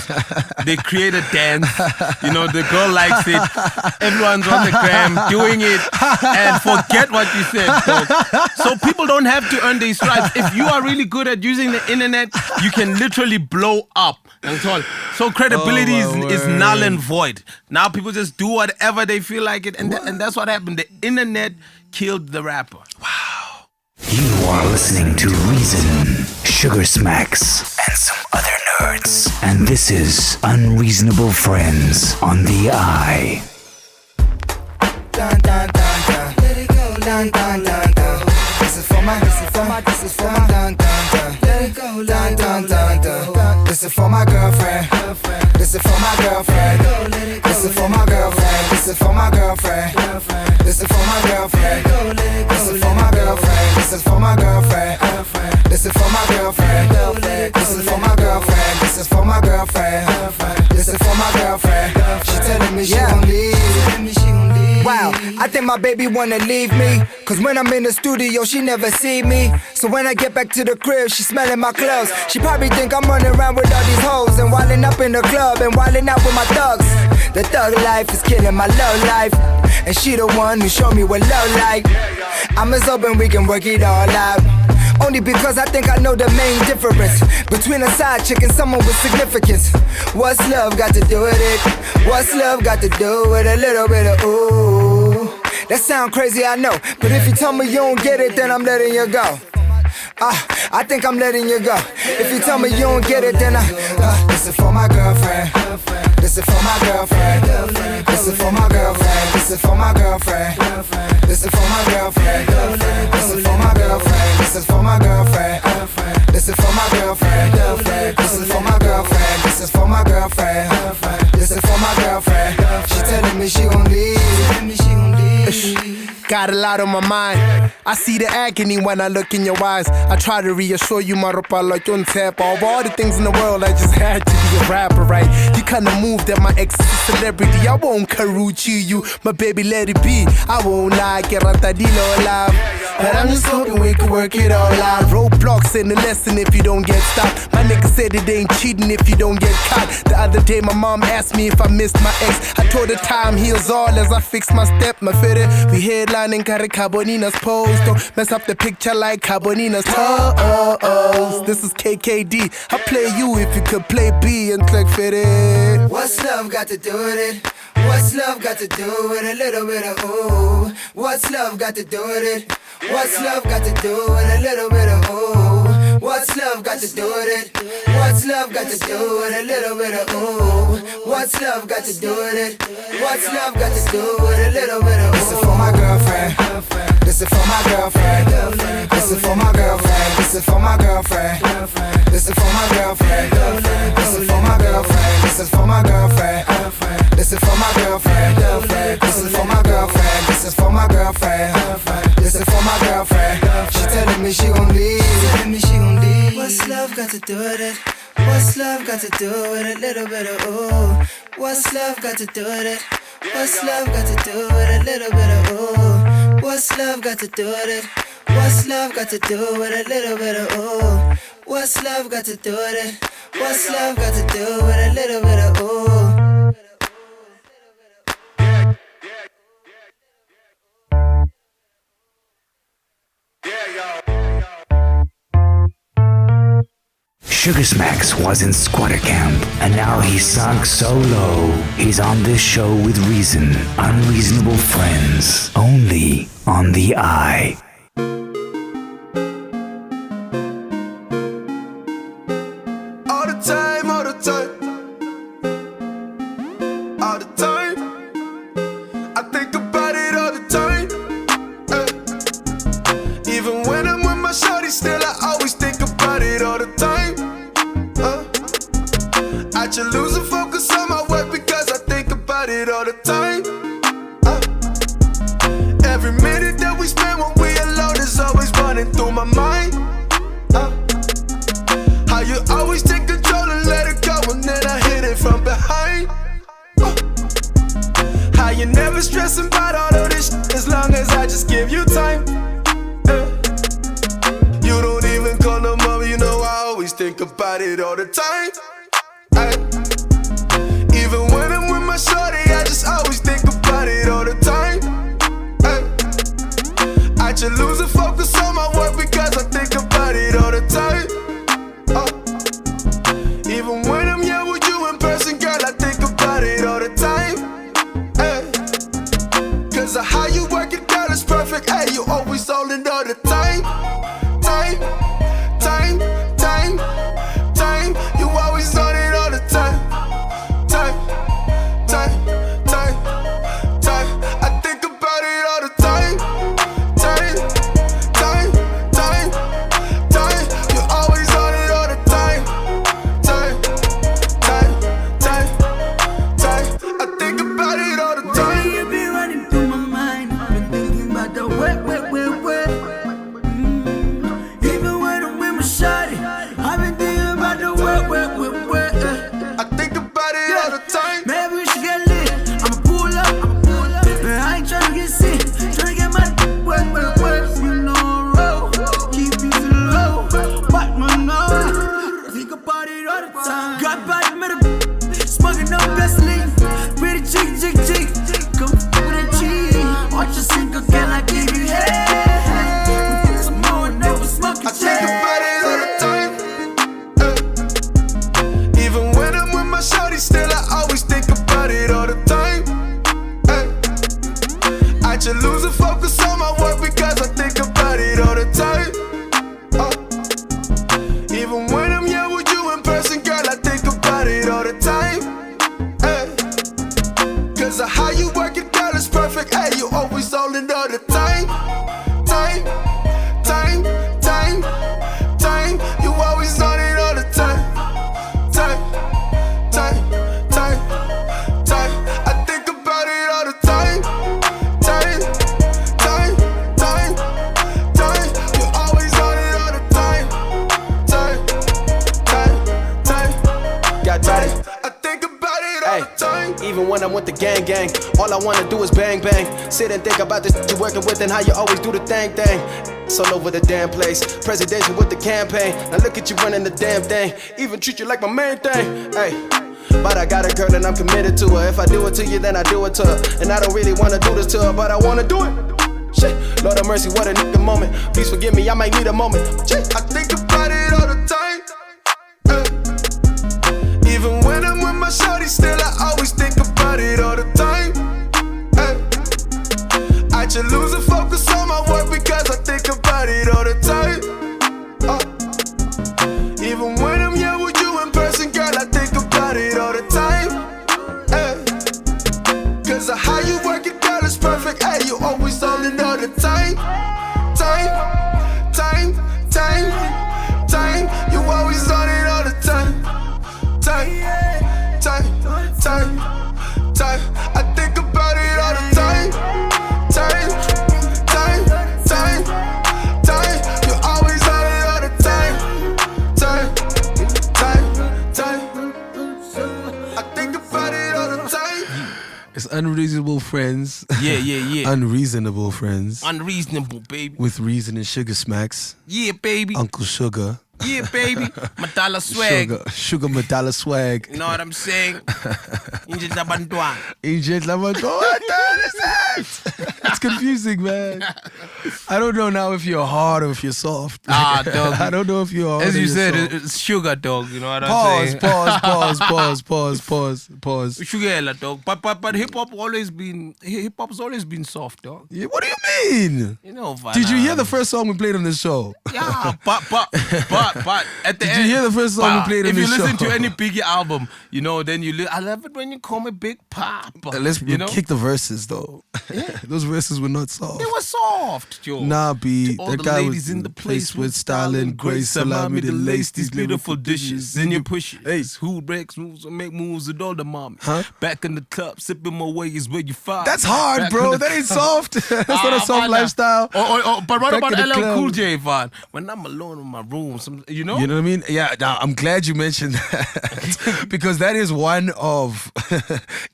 They create a dance. You know, the girl likes it. Everyone's on the gram doing it, and forget what you said, dog. So people don't have to earn their stripes. If you are really good at using the internet, you can literally blow up. So credibility is null and void. Now people just do whatever they feel like it, and that's what happened. The internet killed the rapper. Wow. You are listening to Reason, SHUGASMAKX, and some other nerds. And this is Unreasonable Friends on the Eye. Dun, dun, dun, dun. Let it go, dun, dun, dun, dun. This is for my dun, dun, dun. Let it go, dun, dun, dun, dun. This is for my girlfriend. This is for my girlfriend. This is for my girlfriend. This is for my girlfriend. This is for my girlfriend. This is for my girlfriend. This is for my girlfriend. This is for my girlfriend. This is for my girlfriend. This is for my girlfriend. This is for my girlfriend. She telling me she gon' leave. Wow, I think my baby wanna leave me, cause when I'm in the studio she never see me. So when I get back to the crib she smelling my clothes. She probably think I'm running around with all these hoes and wildin' up in the club and wildin' out with my thugs. The thug life is killing my love life, and she the one who showed me what love like. I'm just hoping we can work it all out, only because I think I know the main difference between a side chick and someone with significance. What's love got to do with it? What's love got to do with a little bit of ooh? That sound crazy, I know, but if you tell me you don't get it, then I'm letting you go. I think I'm letting you go. If you tell me you don't get it, then this is for my girlfriend. This is for my girlfriend. This is for my girlfriend. This is for my girlfriend. This is for my girlfriend. This is for my girlfriend. This is for my girlfriend. This is for my girlfriend. This is for my girlfriend. This is for my girlfriend. This is for my girlfriend. She telling me she gon' leave. God got a lot on my mind. I see the agony when I look in your eyes. I try to reassure you, my ropa like on tap. Of all the things in the world, I just had to be a rapper, right? You kinda move that my ex is a celebrity. I won't karuchi you, my baby, let it be. I won't lie, get ratadilo alive. But I'm just hoping we can work it all out. Roadblocks ain't a lesson if you don't get stopped. My nigga said it ain't cheating if you don't get caught. The other day my mom asked me if I missed my ex. I told her time heals all as I fix my step, my fitted. We headlining Kare Carbonina's pose. Don't mess up the picture like Carbonina's toes. This is KKD. I play you if you could play B and click fitted. What's love got to do with it? What's love got to do with a little bit of ooh? What's love got to do with it? What's love got to do with a little bit of ooh? What's love got to do with it? What's love got to do with a little bit of ooh? What's love got to do with it? What's love got to do with a little bit of ooh? This is for my girlfriend. This is for my girlfriend. This is for my girlfriend. This is for my girlfriend. This is for my girlfriend. This is for my girlfriend. This is for my girlfriend. This is for my girlfriend. This is for my girlfriend. This is for my girlfriend. This is for my girlfriend. She telling me she gon' leave. What's love got to do with it? What's love got to do with a little bit of ooh? What's love got to do with it? What's love got to do with a little bit of ooh? What's love got to do with it? What's love got to do with a little bit of ooh? What's love got to do with it? What's love got to do with a little bit of ooh? SHUGASMAKX was in squatter camp, and now he's sunk so low, he's on this show with Reason, Unreasonable Friends, only on the Eye. All the time, all the time, all the time. I think about it all the time. Even when I'm with my shorty, still I always think about it all the time. I should lose focus on my work because I think about it all the time. Every minute that we spend when we alone is always running through my mind. How you always take control and let it go, and then I hit it from behind. How you never stressing about all of this shit as long as I just give you time. You don't even call no mama, you know I always think about it all the time. Even when I'm with my shorty, I just always think about it all the time. I should lose focus on my work because I think about it all the time. Even when I'm here with you in person, girl, I think about it all the time. Cause of how you work it, girl, it's perfect. Hey, you always on it all the time. Time, time, time, time. You always on it all the time. Time, time, time, time. I think about it all the time. Time, time, time, time. You always on it all the time. Time, time, time, time. I think about it all the time. You be running through my mind. I've been thinking about the way. Even when I'm with my shawty, I've been thinking about the way. I think about it all the time. Maybe we should get lit. I'ma pull up. Man, I ain't tryna get sick. Tryna get my work. You know, roll. Keep you low. But my nose. Think about it all the time. Got body middle. Smoking no gasoline. Pretty chick. Come with that cheese. Watch your single, can I give you head? Some more, never smoking. I think about it all the time. Even when I'm with my shorty, still I always think about it all the time. I should lose focus on my work because I think about it all the time. Even when I'm here with you in person, girl, I think about it all the time. Cause of how you work it, girl, it's perfect. Hey, you always on it all the time. Time, time, time, time. You always on it all the time. Time, time, time, time. I think about it all the time. Time, time, thing. All I wanna do is bang bang. Sit and think about this you're working with and how you always do the thing. It's all over the damn place. Presidential with the campaign. Now look at you running the damn thing. Even treat you like my main thing. Hey. But I got a girl and I'm committed to her. If I do it to you, then I do it to her. And I don't really wanna do this to her, but I wanna do it. Shit, Lord have mercy, what a nigga moment. Please forgive me, I might need a moment. Shit, I think about it all the time. Even when I'm with my shorty, still I always think about it all the time. I just lose the focus on my work because I think about it all the time. Even when I'm here with you in person, girl, I think about it all the time. Cause how you work it, girl, is perfect. Hey, you always on it all the time. Time. You always on it all the time. Time. I think about it all the time. Time. You always on it all the time. Time. I think about it all the time. It's Unreasonable Friends. Yeah. Unreasonable Friends. Unreasonable, baby. With Reason and SHUGASMAKX. Yeah, baby. Uncle Sugar. Yeah, baby. Madala swag. Sugar Madala swag. You know what I'm saying? Injet Labantwa. What the hell is that? It's confusing, man. I don't know now if you're hard or if you're soft. Dog. I don't know if you're hard. As or you you're said, soft. it's sugar, dog. You know what I'm saying? Pause. Sugar, dog. But hip hop's always been soft, dog. Yeah, what do you mean? You know, did you hear the first song we played on this show? Yeah, but at the end, did you hear the first song we played on this show? If you listen to any Biggie album, you know, then I love it when you call me Big Papa. Let's kick the verses though. Yeah. Those verses were not soft. They were soft, Joe. Nah, B. All that the guy ladies was in the place with style and grace. Allow me to lace these beautiful dishes in your pushes. Hey. Who breaks moves and make moves with all the mommies. Huh? Back in the club, sipping my way is where you find. That's hard, Back bro. in the That ain't club. soft. That's not a soft lifestyle. But what Back about in the LL Cool club. J, Van? When I'm alone in my room, you know? You know what I mean? Yeah, now, I'm glad you mentioned that. Because that is one of,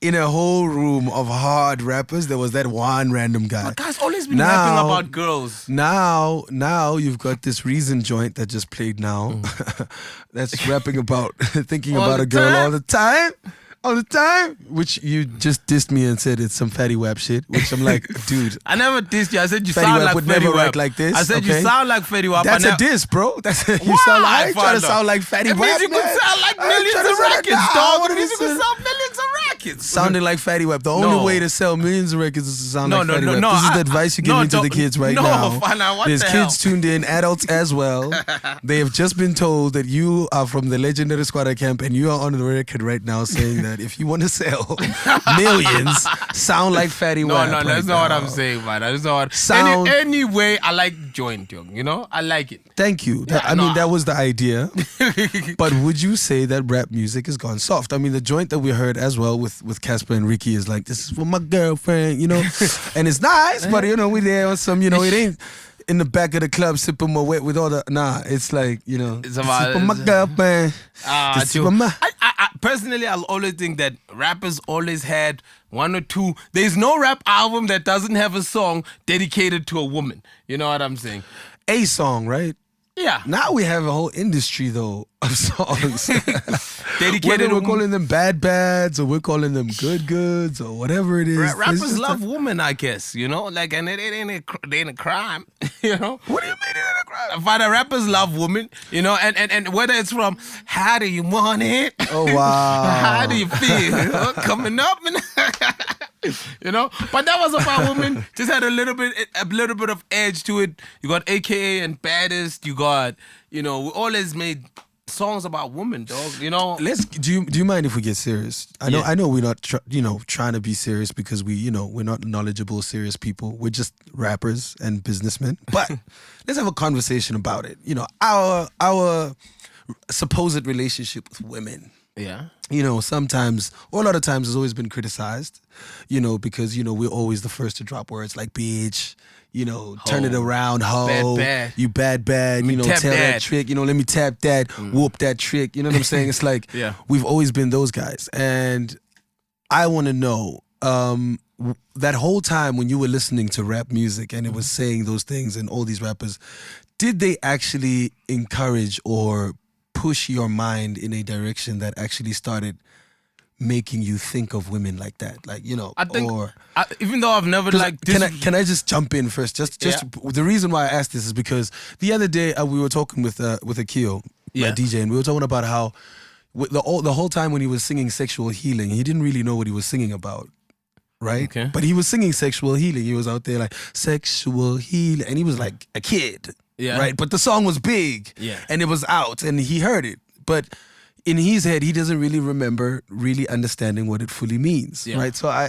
in a whole room of hard rappers, there was that one random guy. But guys always been rapping about girls. Now you've got this Reason joint that just played now. That's rapping about thinking All about the a girl time? all the time. All the time, which you just dissed me and said it's some fatty wap shit, which I'm like, dude. I never dissed you. I said you Fatty sound Wap like would Fatty never Wap. write like this. I said okay? you sound like Fatty Wap. That's a diss, bro. That's you Why, sound like I ain't trying to Father? sound like Fatty It Wap. means you could man. sound like I ain't millions trying to of sound like records, that. dog. What It means you is could this? sell millions of records. Sounding like Fatty Wap. The only way to sell millions of records is to sound like Fatty Wap. This is the advice you're giving to the kids right now. What There's the kids hell? tuned in, adults as well. They have just been told that you are from the legendary Squatter Camp and you are on the record right now saying that if you want to sell millions, sound like Fatty Wap. No, that's not what I'm saying, man. That's not what. Sound- Anyway, I like joint, young. You know, I like it. Thank you. Yeah, I mean, that was the idea. But would you say that rap music has gone soft? I mean, the joint that we heard as well with Casper and Ricky is like, this is for my girlfriend, you know? And it's nice, but, you know, we there on some, you know, it ain't in the back of the club sipping my wet with all the, nah, it's like, you know, It's this about- is for my girlfriend. This is for my... I personally, I'll always think that rappers always had one or two. There's no rap album that doesn't have a song dedicated to a woman. You know what I'm saying? A song, right? Yeah. Now we have a whole industry, though, of songs. Dedicated Whether to we're calling them bad bads or we're calling them good goods or whatever it is. It's rappers just love women, I guess, you know? Like, and it ain't a crime, you know? What do you mean it ain't a crime? But the rappers love women, you know? And whether it's from, how do you want it? Oh, wow. How do you feel? Coming up, and you know? But that was about women. Just had a little bit of edge to it. You got AKA and Baddest. You got, you know, we always made songs about women, dog. You know. Do you mind if we get serious? I know we're not trying to be serious because we're not knowledgeable, serious people. We're just rappers and businessmen. But let's have a conversation about it. You know, our supposed relationship with women. Yeah. You know, sometimes, or a lot of times, it's always been criticized, you know, because, you know, we're always the first to drop words like bitch, you know, turn it around, hoe, bad. you bad, you know, tap tell that that. trick, you know, let me tap that, whoop that trick, you know what I'm saying? It's like, Yeah. we've always been those guys. And I want to know, that whole time when you were listening to rap music and it was saying those things and all these rappers, did they actually encourage or push your mind in a direction that actually started making you think of women like that? Like, you know, I think, or even though I've never like this. Can I just jump in first? Just the reason why I asked this is because the other day we were talking with Akio, my DJ, and we were talking about how the whole time when he was singing sexual healing, he didn't really know what he was singing about. Right? Okay. But he was singing sexual healing. He was out there like, sexual healing. And he was like a kid. Yeah. Right? But the song was big. Yeah. And it was out and he heard it. But in his head, he doesn't really remember really understanding what it fully means. Yeah. Right? So I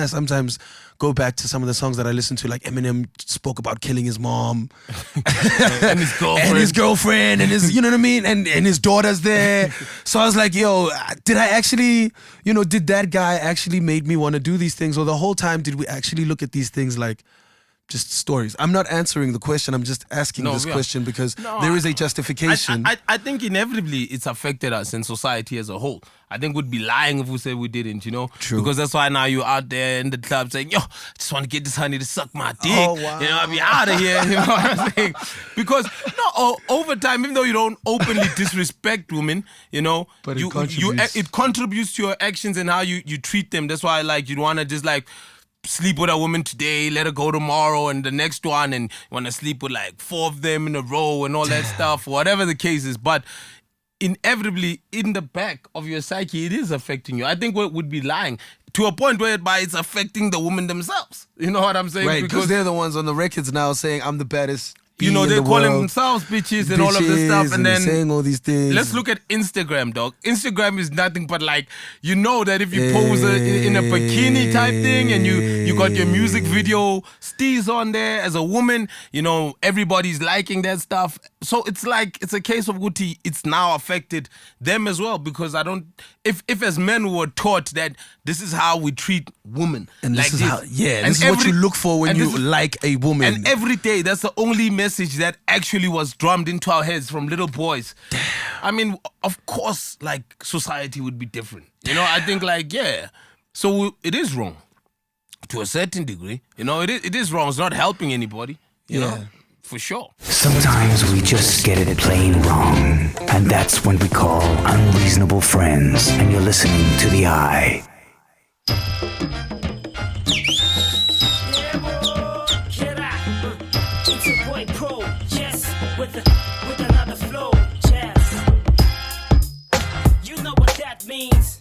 sometimes go back to some of the songs that I listen to, like Eminem spoke about killing his mom. And his girlfriend. And his, you know what I mean? And his daughter's there. So I was like, yo, did that guy actually made me want to do these things? Or the whole time did we actually look at these things like just stories? I'm not answering the question. I'm just asking this question because there is a justification. I think inevitably it's affected us in society as a whole. I think we'd be lying if we said we didn't, you know? True. Because that's why now you're out there in the club saying, yo, I just want to get this honey to suck my dick. Oh, wow. You know, I'll be out of here. You know what I'm saying? Because, over time, even though you don't openly disrespect women, you know, but it contributes to your actions and how you treat them. That's why, like, you'd want to just, like, sleep with a woman today, let her go tomorrow, and the next one, and you want to sleep with like 4 of them in a row and all that stuff, whatever the case is. But inevitably, in the back of your psyche, it is affecting you. I think we would be lying to a point whereby it's affecting the women themselves. You know what I'm saying? Right, because they're the ones on the records now saying, I'm the baddest. You know, they're calling themselves bitches and all of this stuff. And then saying all these things. Let's look at Instagram, dog. Instagram is nothing but like, you know that if you pose in a bikini type thing and you got your music video steez on there as a woman, you know, everybody's liking that stuff. So it's like, it's a case of Guti, it's now affected them as well because if as men we were taught that this is how we treat women. And like this is this is what you look for when you like a woman. And every day, that's the only message that actually was drummed into our heads from little boys. Damn. I mean, of course, like, society would be different. You know, I think, like, So it is wrong to a certain degree. You know, it is wrong. It's not helping anybody. You know, for sure. Sometimes we just get it plain wrong. And that's when we call Unreasonable Friends. And you're listening to The Eye. With another flow, yes. You know what that means.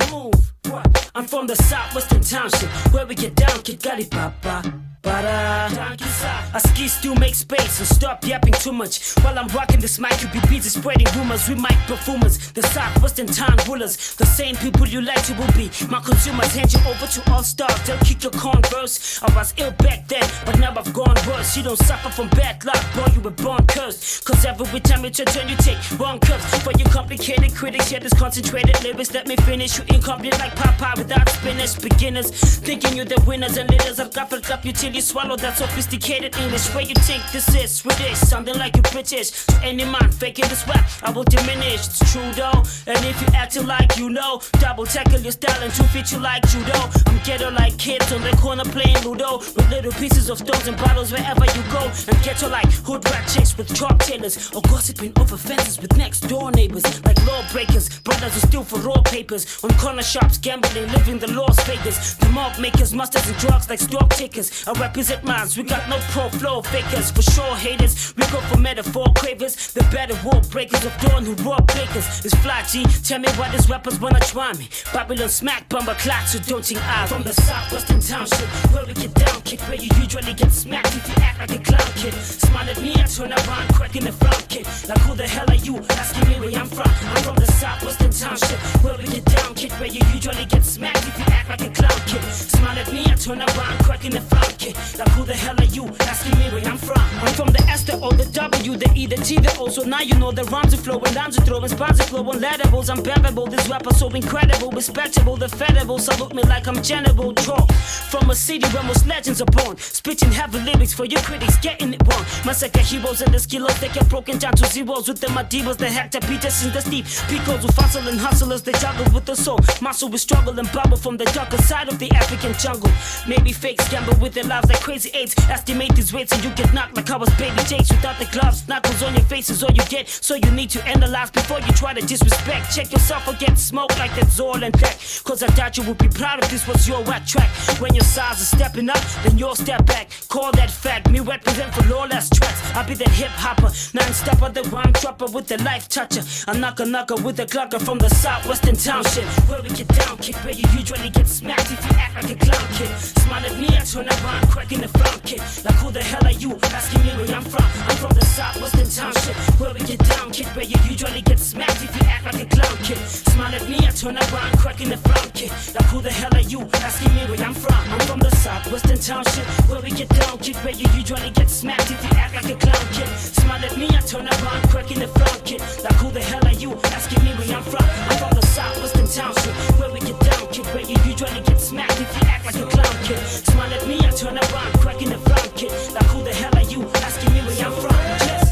Move, what? I'm from the Southwestern Township, where we get down, Kid Gali Papa. I ski still make space and stop yapping too much. While I'm rocking this mic, you be busy spreading rumors. We mic performers, the Southwestern town rulers, the same people you like to will be my consumers. Hand you over to all stars, they'll kick your converse. I was ill back then, but now I've gone worse. You don't suffer from bad luck, boy, you were born cursed. Cause every time it's your turn, you take wrong curves. For you complicated critics, yeah, this concentrated lyrics. Let me finish, you incomplete like Popeye without spinach. Beginners, thinking you're the winners and leaders. I've got up you till you swallow that sophisticated English. Where you think this is Swedish, sounding like you're British. To any man faking this rap, I will diminish. It's true though, and if you acting like you know, double tackle your style and 2 feet you like judo. I'm ghetto like kids on the corner playing Ludo with little pieces of stones and bottles wherever you go. And ghetto like hood rat chicks with chalk tailors, or gossiping over fences with next door neighbors. Like lawbreakers, brothers who steal for raw papers. On corner shops, gambling, living the Las Vegas. The mob makers, masters and drugs like stock takers. I represent minds, we got no pro flow fakers. For sure haters, we go for metaphor cravers. The better war breakers of dawn who raw bakers. It's fly G, tell me why these rappers wanna try me. Babylon smack, bumper clots, so don't think I. From the Southwestern Township, where we get down kick, where you usually get smacked if you act like a clown kid. Smile at me, I turn around, cracking the front kid. Like who the hell are you, asking me where I'm from? I'm from the Southwestern Township, where we get down kick, where you usually get smacked if you act like a clown kid. Smile at me, I turn turn around, cracking the funky. Like who the hell are you? Asking me where I'm from. I'm from the S, the O, the W, the E, the T, the O. So now you know the rhymes are flowing, lines are throwing, spawns are flowing, lettables. I'm bearable, this rapper so incredible, respectable, the fedible. Salute me like I'm general. Draw from a city where most legends are born. Spitting heavy lyrics for your critics, getting it wrong. Massacre heroes and the skills they get broken down to zeros. With the Madivas, the Hector, Petersons, the Steve Picos, who fossil and hustlers, they juggle with the soul. Muscle with struggle and bubble from the darker side of the African jungle. Maybe fakes gamble with their lives like crazy apes. Estimate these weights and you get knocked like I was baby Jakes. Without the gloves, knuckles on your face is all you get. So you need to analyze before you try to disrespect. Check yourself or get smoked like that's all in that. Cause I doubt you would be proud if this was your whack track. When your size is stepping up, then you'll step back. Call that fact, me represent for lawless tracks. I'll be that hip hopper, non-stopper, the rhyme dropper with the life toucher. A knocker with a clucker from the southwestern township. Where we get down, kick where you usually get smacked if you act like a clown kid. Smile at me, I turn around, cracking the front kid. Like who the hell are you? Asking me where I'm from. I'm from the southwestern township. Where we get down, kick where you usually get smacked if you act like a clown kid. Smile at me, I turn around, cracking the front kid. Like who the hell are you? Asking me where I'm from. I'm from the southwestern township. Where we get down, kick where you usually get smacked if you act like a clown kid. Smile at me, I turn around, cracking the front kid. Like who the hell are you? Asking me where I'm from. I'm from the southwestern township. Where we get down, kick where you usually get smacked if you act like a clown kid. Smile at me, I turn around, cracking the front kid. Like who the hell are you? Asking me where I'm from. Yes.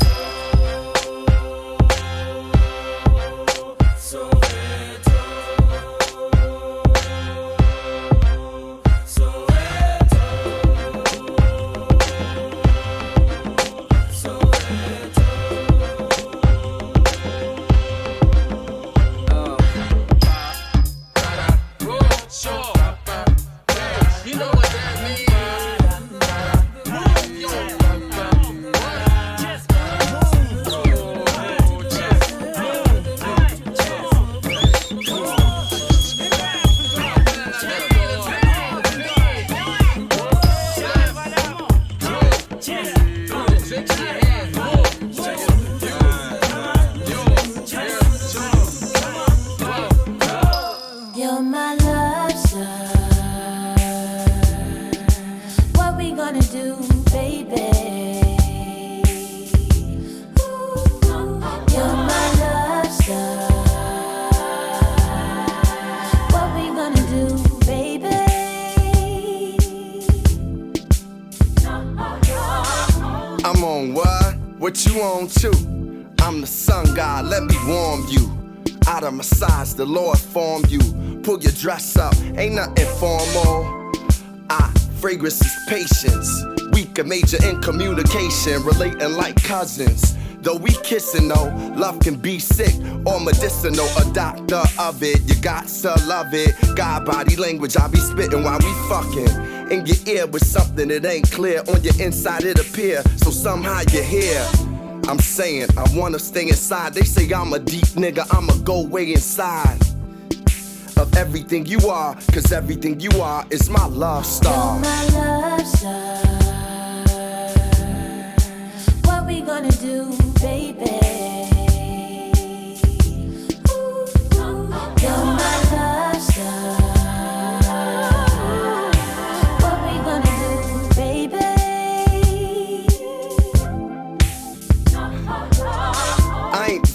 What you on to? I'm the sun god, let me warm you. Out of massage, the Lord formed you. Pull your dress up, ain't nothing formal. Fragrance is patience. Weak and major in communication, relating like cousins. Though we kissing though, love can be sick or medicinal. A doctor of it, you got to love it. God body language, I be spitting while we fucking. In your ear with something that ain't clear. On your inside it appear, so somehow you're here. I'm saying, I wanna stay inside. They say I'm a deep nigga, I'ma go way inside of everything you are. Cause everything you are is my love star. You're my love star. What we gonna do, baby? You're my love star.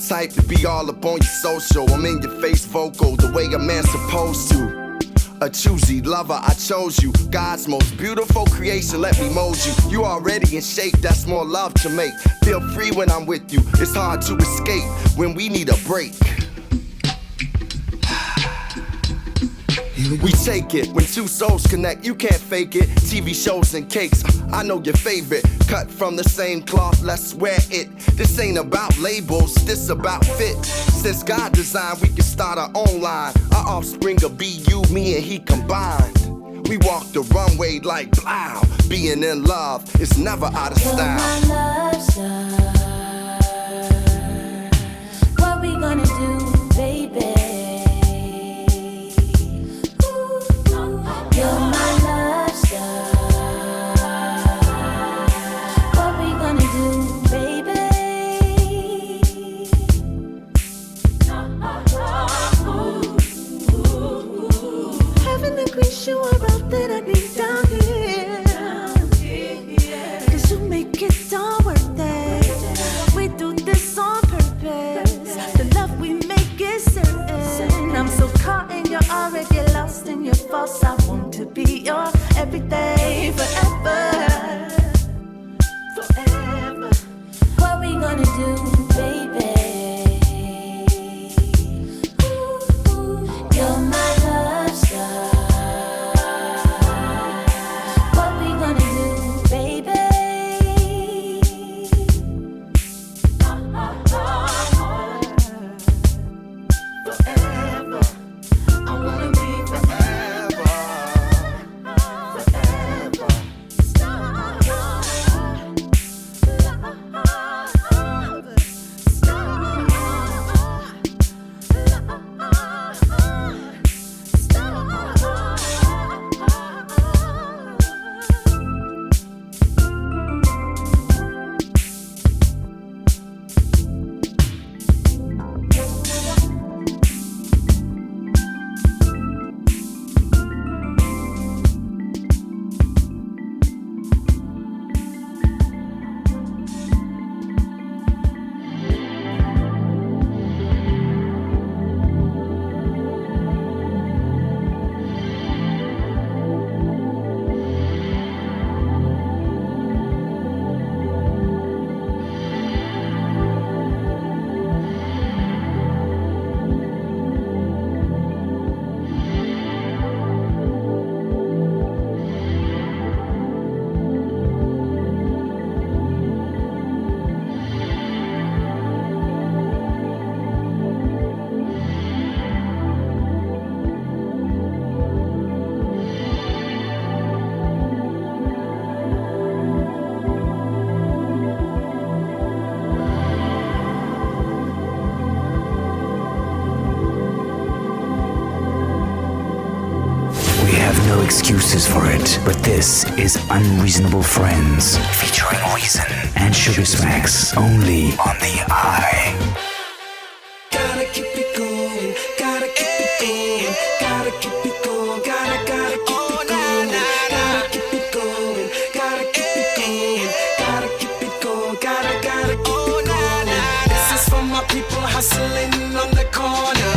Type to be all up on your social. I'm in your face vocal, the way a man's supposed to. A choosy lover, I chose you. God's most beautiful creation, let me mold you. You already in shape, that's more love to make. Feel free when I'm with you, it's hard to escape when we need a break. We take it, when two souls connect, you can't fake it. TV shows and cakes, I know your favorite. Cut from the same cloth, let's wear it. This ain't about labels, this about fit. Since God designed, we can start our own line. Our offspring will be you, me and he combined. We walk the runway like blow. Being in love is never out of style. You're my love star. What we gonna do, baby? You're my love star. What we gonna do, baby? Having the green shoe I wrote that I need down here. everything forever. Forever. What we gonna do, baby? Ooh, you're my love star. What we gonna do, baby? Forever. I wanna be forever. Forever. We have no excuses for it, but this is Unreasonable Friends, featuring Reason and SHUGASMAKX, only on the Eye. Gotta keep it going, gotta keep it going, gotta keep it going, gotta keep it going, gotta keep it going, gotta keep it going, gotta keep it going, gotta keep it going. This is for my people hustling on the corner,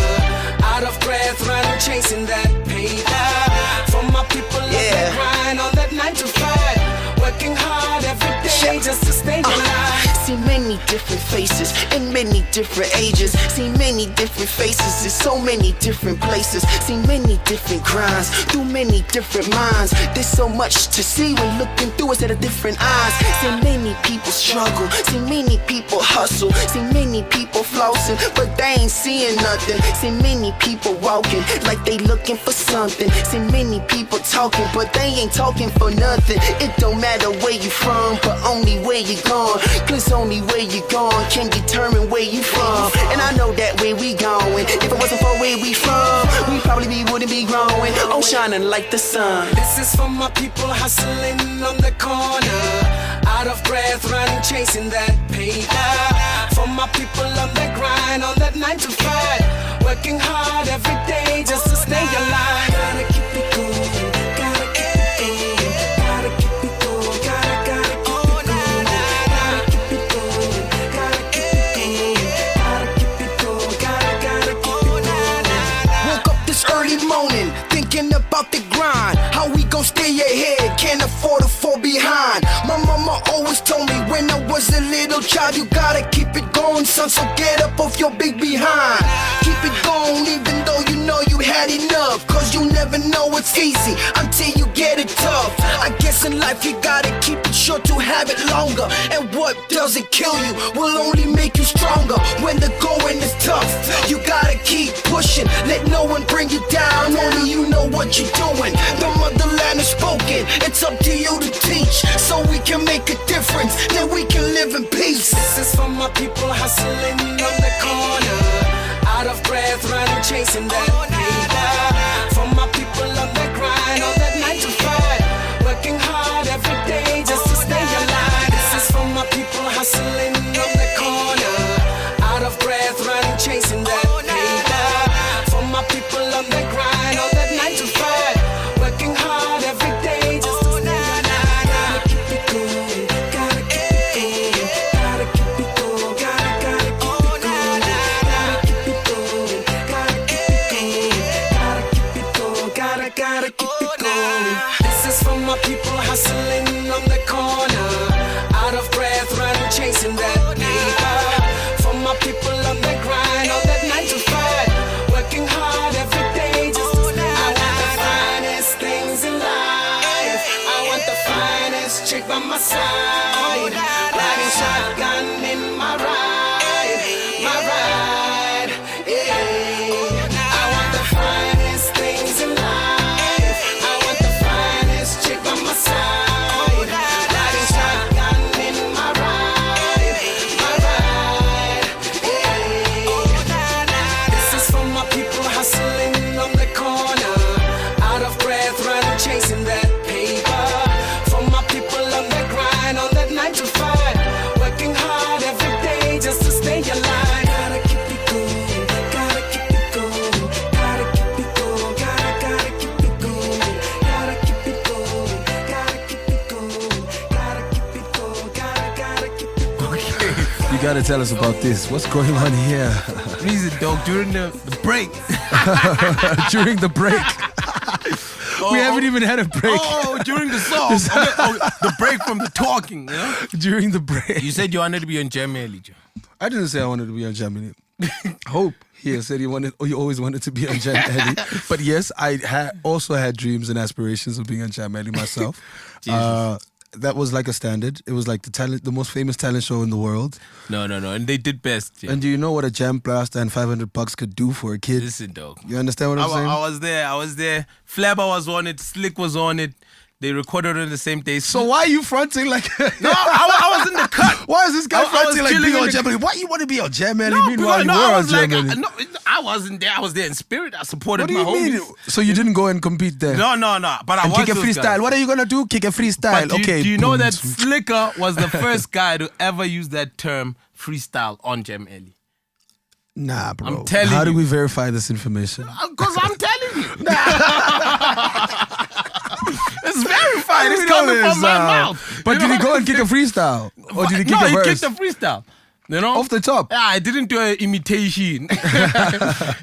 out of breath, running, chasing that paper. For my people on the grind on that 9 to 5, working hard every day just to stay alive. See many different faces in many different ages. See many different faces in so many different places. See many different grinds through many different minds. There's so much to see when looking through a set of different eyes. See many people struggle. See many people hustle. See many people flossing, but they ain't seeing nothing. See many people walking like they looking for something. See many people talking, but they ain't talking for nothing. It don't matter where you from, but only where you gone. Cause only where you gone can determine where you from. And I know that where we going, if it wasn't for where we from, we probably wouldn't be growing. Oh, shining like the sun. This is for my people hustling on the corner, out of breath, running, chasing that paper. For my people on the grind, on that 9 to 5, working hard every day just to stay alive. Gotta keep it going, gotta keep it going, gotta keep it going, gotta keep it going, gotta keep it going, gotta keep it going, gotta keep it going, gotta keep it going. Woke up this early morning, thinking about the grind. How we gon' stay ahead, can't afford to fall behind. My mama always told me when I was a little child, you gotta keep it going, son, so get up off your big behind. Keep it going even though you know you had enough, cause you never know it's easy until you get it tough. I guess in life you gotta keep it short to have it longer, and what doesn't kill you will only make you stronger. When the going is tough, you gotta keep pushing, let no one bring you down, only you know what you're doing. The motherland is spoken, it's up to you to teach, so we can make a difference, then we can live in peace. This is for my people hustling on the corner, out of breath, running, chasing that paper. For my people on the grind, on that 9 to 5, working hard every day just to stay alive. This is for my people hustling on the corner, out of breath, running, chasing that paper. For my people on the grind, on that 9 to 5, working hard every day just to stay alive. Gotta keep it going, gotta keep it going, gotta keep it going, gotta keep it going, gotta keep it going, gotta keep it going, my people hustling on the corner, out of breath, run chasing that paper. For my people on the grind, all that 9 to 5, working hard every day just to stay. I want the finest things in life. I want the finest chick by my side, riding shotgun in my ride, yeah. I want the finest things in life. I want the finest chick by my side, riding shotgun in my ride, yeah. This is for my people hustling on the corner, out of breath, run chasing that paper. For my people on the grind, on that 9 to 5, working hard every day just to stay alive. Gotta keep it going, gotta keep it going, gotta keep it going, gotta keep it going, gotta keep it going, gotta keep it going, gotta keep it going, gotta keep it going. You gotta tell us about this. What's going on here? Music, dog, during the break. During the break. We haven't even had a break. Oh, during the song. Okay, the break from the talking, you know? During the break. You said you wanted to be on Jam Alley, Joe. I didn't say I wanted to be on Jam Alley. Hope here said he always wanted to be on Jam Alley. But yes, I also had dreams and aspirations of being on Jam Alley myself. That was like a standard. It was like the most famous talent show in the world. No. And they did best. Yeah. And do you know what a jam blaster and $500 could do for a kid? Listen, dog. You understand what I'm saying? I was there. Flabber was on it. Slick was on it. They recorded it on the same day. So why are you fronting like... No, I was in the cut. Why is this guy fronting like being on Jam Alley? Why you want to be on Jam Alley? Meanwhile, you were on Jam Alley. No, I wasn't there. I was there in spirit. I supported my homies. What do you mean? So you didn't go and compete there? No. But I was kick a freestyle. Guys. What are you going to do? Kick a freestyle. But okay. Do you know that Slicker was the first guy to ever use that term freestyle on Jam Alley? Nah, bro. I'm telling you. How do we verify this information? Because I'm telling you. It's verified. It's coming from my mouth. But did he go and kick a freestyle? Or did he kick a verse? No, he kicked a freestyle. You know? Off the top? Yeah, I didn't do an imitation.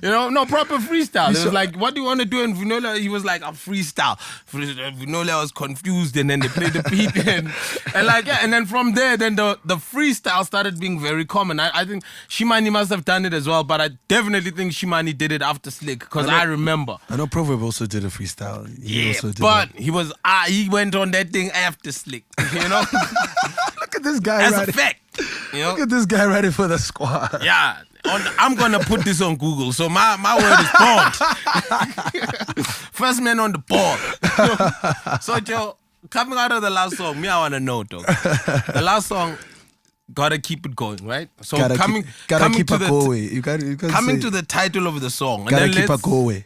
No proper freestyle. It was like, what do you want to do? And Vinola, he was like, a freestyle. Vinola was confused, and then they played the beat. And then from there, then the freestyle started being very common. I think Shimani must have done it as well, but I definitely think Shimani did it after Slick, because I remember. I know Proverb also did a freestyle. He went on that thing after Slick. You know? Look at this guy. As a fact. You know? Look at this guy ready for the squad. Yeah. I'm going to put this on Google, so my word is bond. First man on the board. So, Joe, coming out of the last song, I want to know, though. The last song, gotta keep it going, right? So coming to the title of the song. Gotta keep it going.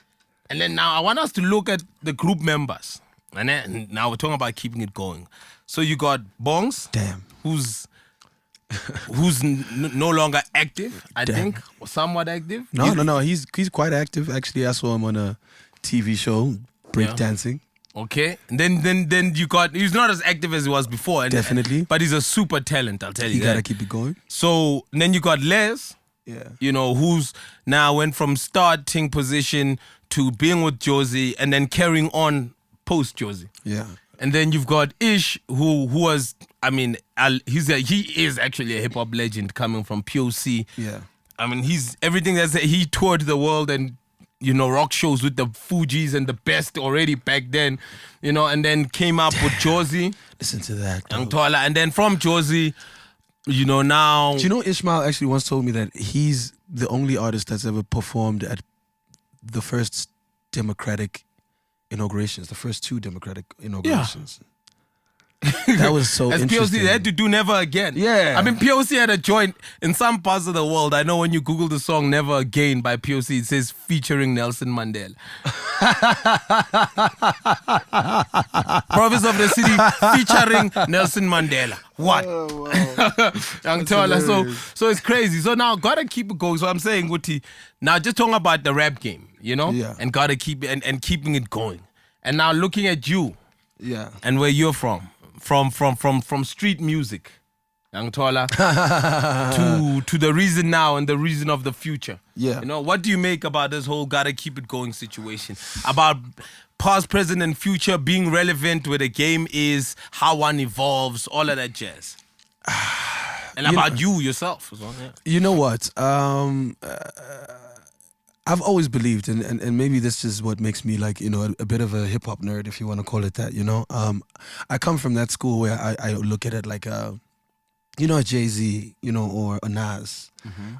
And then now I want us to look at the group members. And then now we're talking about keeping it going. So you got Bongs. Damn. Who's no longer active, I think, or somewhat active. No. He's quite active. Actually, I saw him on a TV show, breakdancing. Okay, and then you got, he's not as active as he was before. Definitely. But he's a super talent, I'll tell you that. You gotta keep it going. So then you got Les, who's now went from starting position to being with Josie and then carrying on post Josie. Yeah. And then you've got Ish, who was, he is actually a hip hop legend coming from POC. Yeah. I mean, he toured the world and, rock shows with the Fugees and the best already back then, and then came up with Josie. Listen to that. And then from Josie, now. Do you know Ishmael actually once told me that he's the only artist that's ever performed at the first Democratic inaugurations, the first two Democratic inaugurations. Yeah. That was so As interesting. POC, they had to do Never Again. Yeah. I mean, POC had a joint in some parts of the world. I know when you Google the song Never Again by POC, it says featuring Nelson Mandela. Province of the City featuring Nelson Mandela. What? So it's crazy. So now gotta keep it going. So I'm saying, Guti, now just talking about the rap game, and gotta keep it and keeping it going. And now looking at you, and where you're from street music, Young Tola, to the reason now and the reason of the future. Yeah. What do you make about this whole gotta keep it going situation? About past, present, and future being relevant where the game is, how one evolves, all of that jazz. And about you yourself as well. Yeah. You know what? I've always believed, and maybe this is what makes me like, a bit of a hip hop nerd, if you want to call it that, I come from that school where I look at it like a Jay-Z, or a Nas,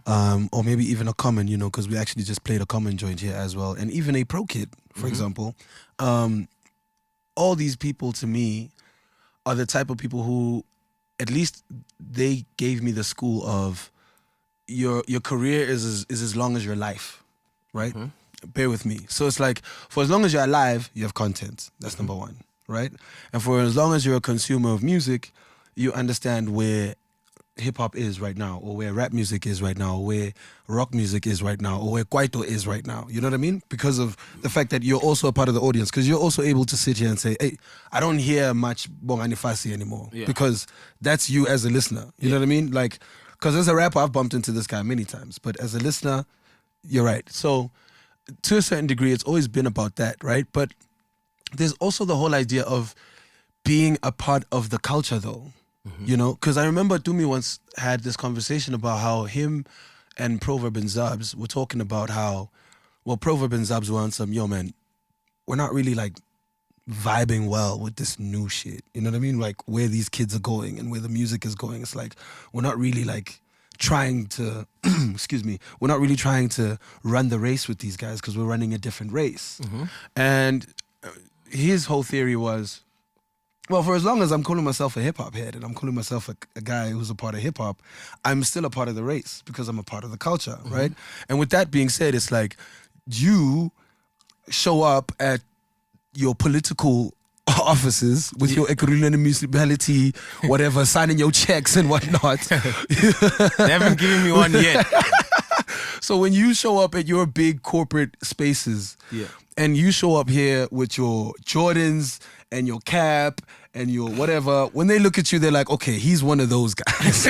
or maybe even a Common, because we actually just played a Common joint here as well, and even a Pro Kid, for example. All these people to me are the type of people who, at least they gave me the school of your career is as long as your life, right? Bear with me. So it's like, for as long as you're alive, you have content. That's number one, right? And for as long as you're a consumer of music, you understand where hip-hop is right now, or where rap music is right now, or where rock music is right now, or where Kwaito is right now. You know what I mean? Because of the fact that you're also a part of the audience, because you're also able to sit here and say, hey, I don't hear much Bongani Fasi anymore, because that's you as a listener. You know what I mean? Like, because as a rapper, I've bumped into this guy many times, but as a listener, you're right. So to a certain degree, it's always been about that, right? But there's also the whole idea of being a part of the culture, though. Because I remember Dumi once had this conversation about how him and Proverb and Zubs were talking about how, Proverb and Zubs were on some, man, we're not really like vibing well with this new shit. You know what I mean? Like where these kids are going and where the music is going. It's like, we're not really like trying to, excuse me, we're not really trying to run the race with these guys because we're running a different race. And his whole theory was, for as long as I'm calling myself a hip-hop head and I'm calling myself a guy who's a part of hip-hop, I'm still a part of the race because I'm a part of the culture, right? And with that being said, it's like you show up at your political offices with your Ekurhuleni municipality, whatever, signing your checks and whatnot. They haven't given me one yet. So when you show up at your big corporate spaces and you show up here with your Jordans and your cap and your whatever, when they look at you, they're like, okay, he's one of those guys.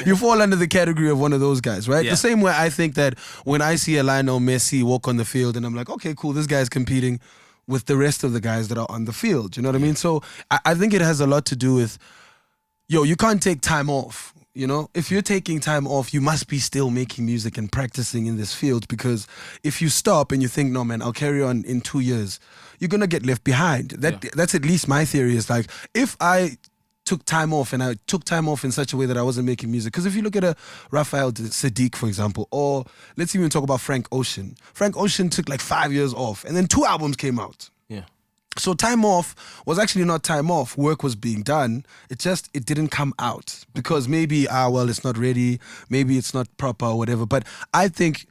You fall under the category of one of those guys, right? The same way I think that when I see a Lionel Messi walk on the field and I'm like, okay, cool, this guy's competing with the rest of the guys that are on the field. You know what I mean? So I think it has a lot to do with, you can't take time off. If you're taking time off, you must be still making music and practicing in this field, because if you stop and you think, no, man, I'll carry on in 2 years, you're going to get left behind. That's at least my theory, is like, if I took time off and I took time off in such a way that I wasn't making music, because if you look at a Raphael Sadiq, for example, or let's even talk about Frank Ocean. Frank Ocean took like 5 years off and then 2 albums came out. So time off was actually not time off. Work was being done. It didn't come out because maybe, it's not ready. Maybe it's not proper or whatever. But I think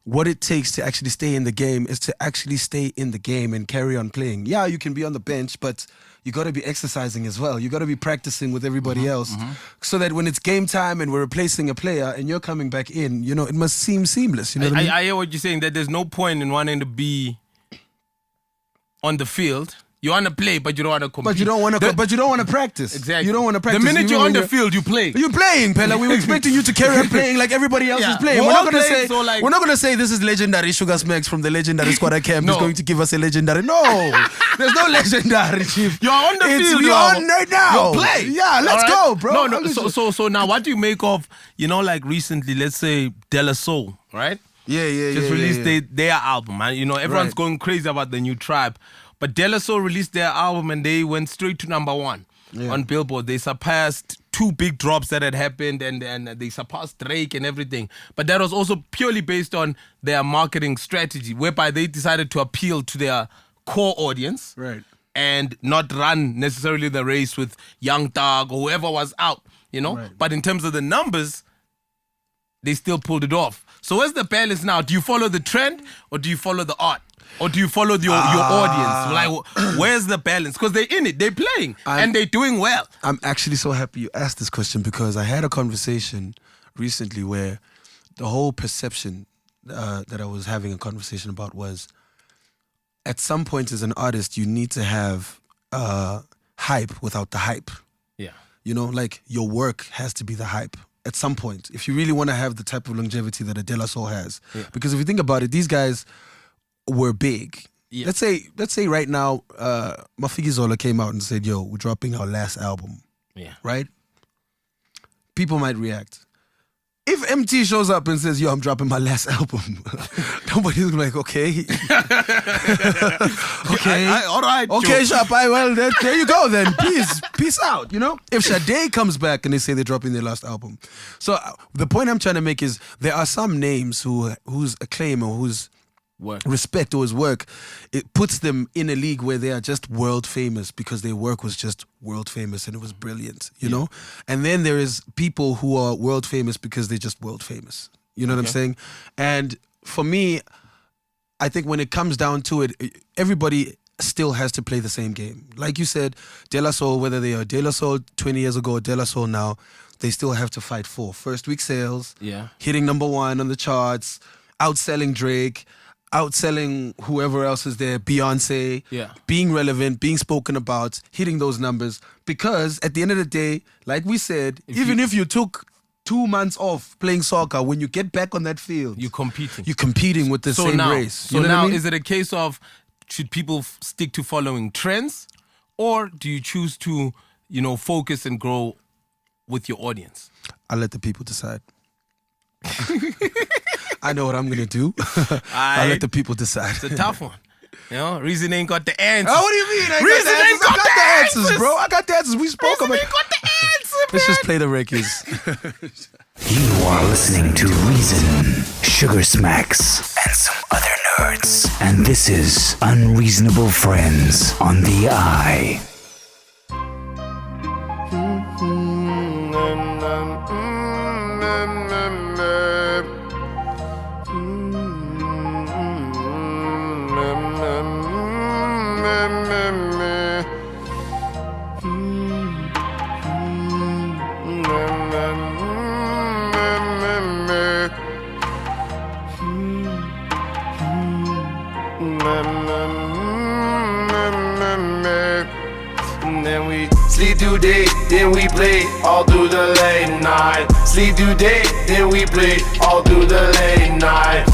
what it takes to actually stay in the game is to actually stay in the game and carry on playing. Yeah, you can be on the bench, but you got to be exercising as well. You got to be practicing with everybody else so that when it's game time and we're replacing a player and you're coming back in, it must seem seamless. You know what I mean? I hear what you're saying, that there's no point in wanting to be on the field. You want to play, but you don't want to compete. But you don't want to practice. Exactly. You don't want to practice. The minute you're on the field, you play. You're playing, Pella. We were expecting you to carry on playing like everybody else is playing. We're not going to say this is legendary SHUGASMAKX from the legendary Squad Camp is going to give us a legendary. No, there's no legendary, Chief. You're on the field. You're on right now. You're playing. Yeah, let's go, bro. No. So now, what do you make of, like recently, let's say De La Soul, right? Yeah. Just released their album, man. Everyone's going crazy about the new Tribe. But De La Soul released their album and they went straight to number 1 on Billboard. They surpassed 2 big drops that had happened and they surpassed Drake and everything. But that was also purely based on their marketing strategy, whereby they decided to appeal to their core audience and not run necessarily the race with Young Thug or whoever was out, But in terms of the numbers, they still pulled it off. So where's the balance now? Do you follow the trend or do you follow the art? Or do you follow your audience? Like, where's the balance? Because they're in it, they're playing, and they're doing well. I'm actually so happy you asked this question, because I had a conversation recently where the whole perception that I was having a conversation about was, at some point as an artist, you need to have hype without the hype. Yeah. Like your work has to be the hype at some point, if you really want to have the type of longevity that a De La Soul has. Yeah. Because if you think about it, these guys were big. Yeah. Let's say right now, Mafikizola came out and said, "Yo, we're dropping our last album." Yeah. Right? People might react. If MT shows up and says, "Yo, I'm dropping my last album," nobody's like, "Okay, okay, all right, okay, Shapai. Well, there you go. Then peace out." You know, if Sade comes back and they say they're dropping their last album, so the point I'm trying to make is there are some names whose acclaim or whose respect or his work, it puts them in a league where they are just world famous because their work was just world famous and it was brilliant, you know? And then there is people who are world famous because they're just world famous. You know what I'm saying? And for me, I think when it comes down to it, everybody still has to play the same game. Like you said, De La Soul, whether they are De La Soul 20 years ago or De La Soul now, they still have to fight for first week sales, hitting #1 on the charts, outselling Drake, outselling whoever else is there, Beyonce, being relevant, being spoken about, hitting those numbers. Because at the end of the day, like we said, if you took 2 months off playing soccer, when you get back on that field, you're competing. You're competing with the same race. So now, is it a case of should people stick to following trends, or do you choose to, focus and grow with your audience? I'll let the people decide. I know what I'm going to do. I'll let the people decide. It's a tough one. Reason ain't got the answers. Oh, what do you mean? Reason ain't got the answers, bro. I got the answers. We spoke about it. Reason ain't got the answers, man. Let's just play the records. You are listening to Reason, SHUGASMAKX, and some other nerds. And this is Unreasonable Friends on the Eye. Then we sleep through day, then we play all through the late night. Sleep through day, then we play all through the late night.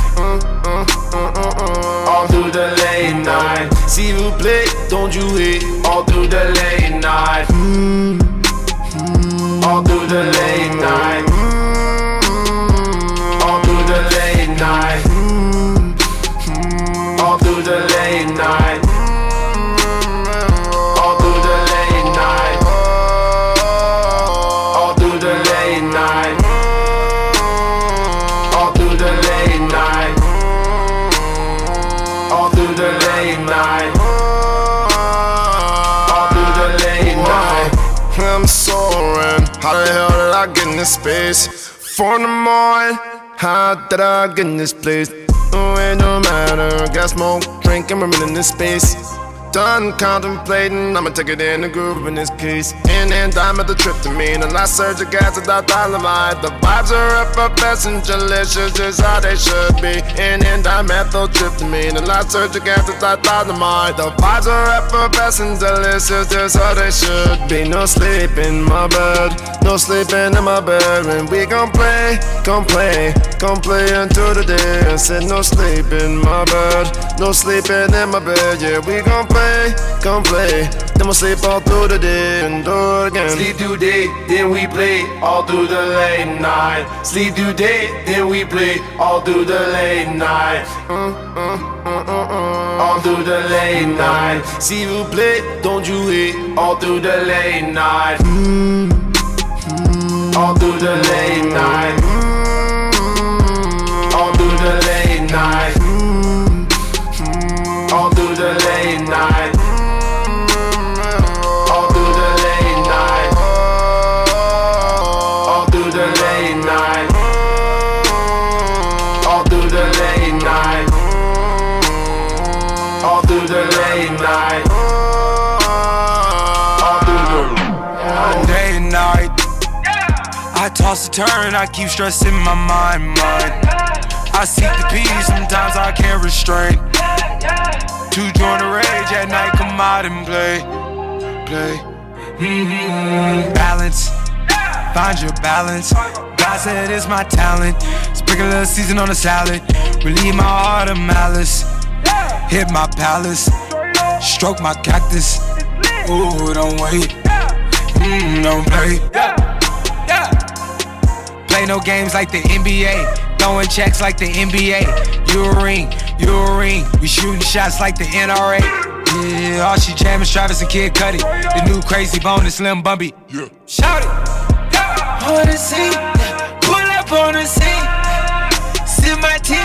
All through the late night. See you play, don't you hate? All through the late night. All through the late night. All through the late night. All through the late night. All through the late night. All through the late night. All through the late night. All through the late night. All through the late night. I'm soaring. How the hell did I get in this space? 4 in the morning. How did I get in this place? Oh, it don't matter. Got smoke, drink, and we're in this space. Done contemplating, I'ma take it in the groove in this case. In and dime at the tryptamine, and I surge the gas without dynamite. The vibes are effervescent, delicious, just how they should be. In and dime tryptamine, and I surge the gas without dynamite. The vibes are effervescent, delicious, just how they should be. No sleep in my bed, no sleeping in my bed. And we gon' play, gon' play until the day. I said no sleep in my bed, no sleeping in my bed. Yeah, we gon' play, then we'll sleep all through the day and do it again. Sleep through day, then we play all through the late night. Sleep through day, then we play all through the late night. All through the late night. See you play, don't you hate? All through the late night. All through the late night. All through the late night. All through the late night. All through the late night. All through the late night. All through the late night. All through the late night. All through the day and night. I toss and turn, I keep stressing my mind. I seek the peace, sometimes I can't restrain. To join the rage at night, come out and play. Balance, find your balance. God said it's my talent. Sprinkle a little season on the salad. Relieve my heart of malice. Hit my palace, stroke my cactus. Ooh, don't wait, don't play. Play no games like the NBA, throwing checks like the NBA. You a ring, we shooting shots like the NRA. Yeah, all she jamming Travis and Kid Cudi. The new Crazy Bone and Slim Bumby. Yeah. Shout it. On the scene, pull up on the scene. Sip my tea,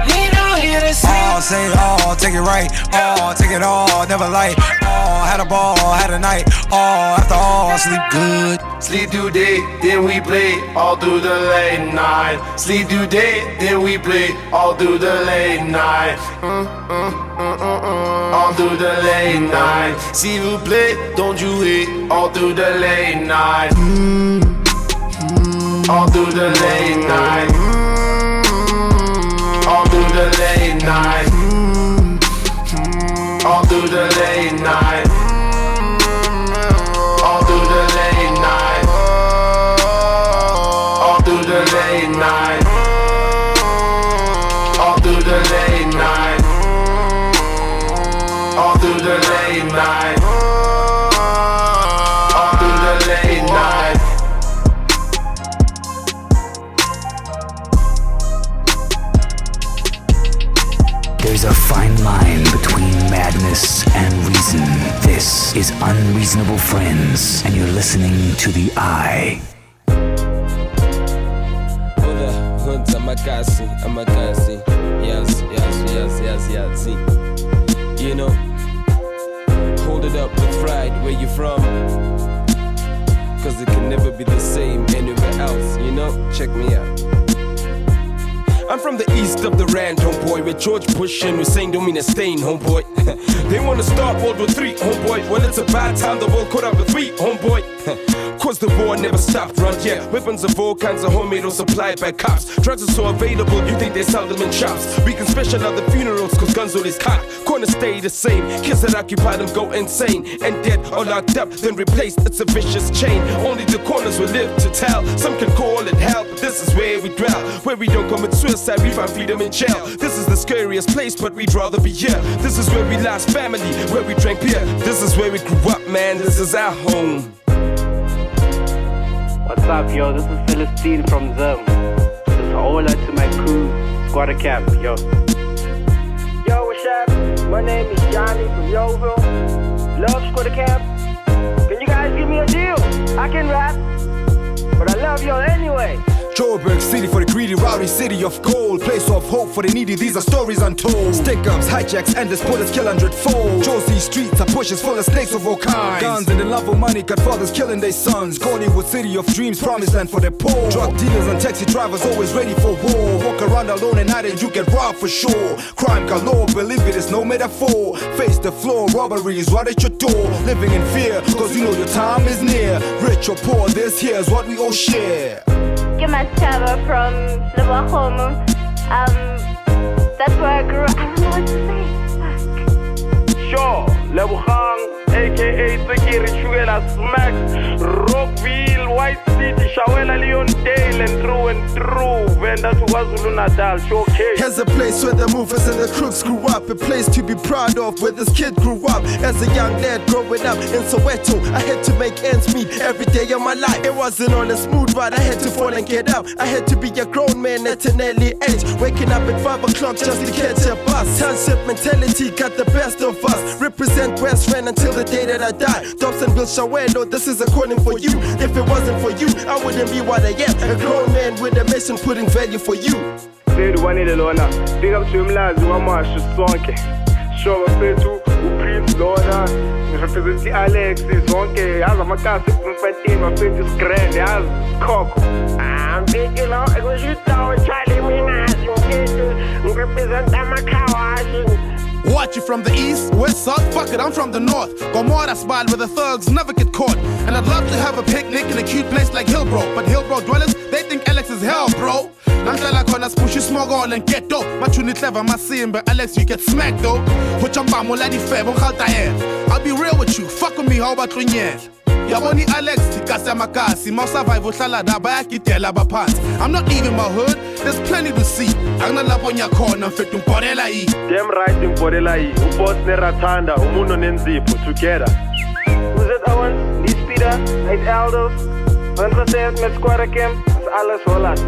lean on here to see. All say it all, take it right. All, take it all, never light. All, had a ball, had a night. All, after all, sleep good. Sleep through day, then we play all through the late night. Sleep through day, then we play all through the late night. All through the late night. S'il vous plaît, don't you hate all through the late night. All through the late night. All through the late night. All through the late night. All through the late night. All through the late night. All through the late night. All through the late night. All through the late night. There's a fine line between madness and reason. This is Unreasonable Friends, and you're listening to The Eye. Amakasi. Yes. See, you know, hold it up with pride where you from, cause it can never be the same anywhere else, you know, check me out. I'm from the east of the Rand, homeboy, where George Bush and Hussein don't mean a stain, homeboy. They wanna start World War III, homeboy. Well, it's a bad time, the world could have a three, homeboy. Cause the war never stopped, run, yeah. Weapons of all kinds of homemade or supplied by cops. Drugs are so available, you think they sell them in shops. We can special out the funerals, cause guns always cocked. Corners stay the same, kids that occupy them go insane. And dead or locked up, then replaced, it's a vicious chain. Only the corners will live to tell. Some can call it hell, but this is where we dwell. Where we don't commit suicide, we find freedom in jail. This is the scariest place, but we'd rather be here. This is where we lost family, where we drank beer. This is where we grew up, man, this is our home. What's up, yo? This is Celestine from Zim. Just hola to my crew, Squatter Cap, yo. Yo, what's up? My name is Johnny from Yeovil. Love Squatter Cap. Can you guys give me a deal? I can rap, but I love y'all anyway. Joburg City for the greedy, rowdy city of gold. Place of hope for the needy, these are stories untold. Stick-ups, hijacks, endless bullets kill 100-fold. Josie streets are pushes full of snakes of all kinds. Guns and the love of money, got fathers killing their sons. Hollywood city of dreams, promised land for the poor. Drug dealers and taxi drivers always ready for war. Walk around alone at night and you get robbed for sure. Crime galore, believe it is no metaphor. Face the floor, robberies right at your door. Living in fear, cause you know your time is near. Rich or poor, this here is what we all share. Gematava from Liverpool. That's where I grew up. I don't know what to say. Sure, Lebogang, aka Tsekiri, SHUGASMAKX, Rockville, White City, Shawela, Leondale, and through. Venda to KwaZulu Natal, showcase. Here's a place where the movers and the crooks grew up. A place to be proud of where this kid grew up. As a young lad growing up in Soweto, I had to make ends meet every day of my life. It wasn't on a smooth ride, I had to fall and get up. I had to be a grown man at an early age. Waking up at 5 o'clock just to catch a bus. Township mentality got the best of us. Represent West Rand until the day that I die. Dobson will Shawelo, this is a calling for you. If it wasn't for you, I wouldn't be what I am. A grown man with a mission putting value for you. Big up to Mlazi Wamashu Sonke. Show up to Prince Lona. Represent the Alex Sonke. As a Makasi Pumfatin, my face is grand. As Coco. I'm big, you know. I was you down Charlie Minas. You represent Amakawa. Watch you from the east, west, south, fuck it, I'm from the north. Gomorrah spot where the thugs never get caught. And I'd love to have a picnic in a cute place like Hillbrow. But Hillbrow dwellers, they think Alex is hell, bro. Namhlala khona spush smoke all and get dope. Machuni clever, masim, but Alex, you get smacked though. I'll be real with you, fuck with me, how about Lunyel? Yaboni Alex, Tikasa Makasi, Mau survive Uhlala da bayakitela baphansi. I'm not leaving my hood, there's plenty to see. Anginalapho ngiyakhona mfethu ngibhodela yi. Damn right ngibhodela yi. Uboss nerathanda, umuntu nenzipho together. Who's it Owens? Lee Speeder, 8 Aldos. 100% met Squatter Camp, is alles Holland.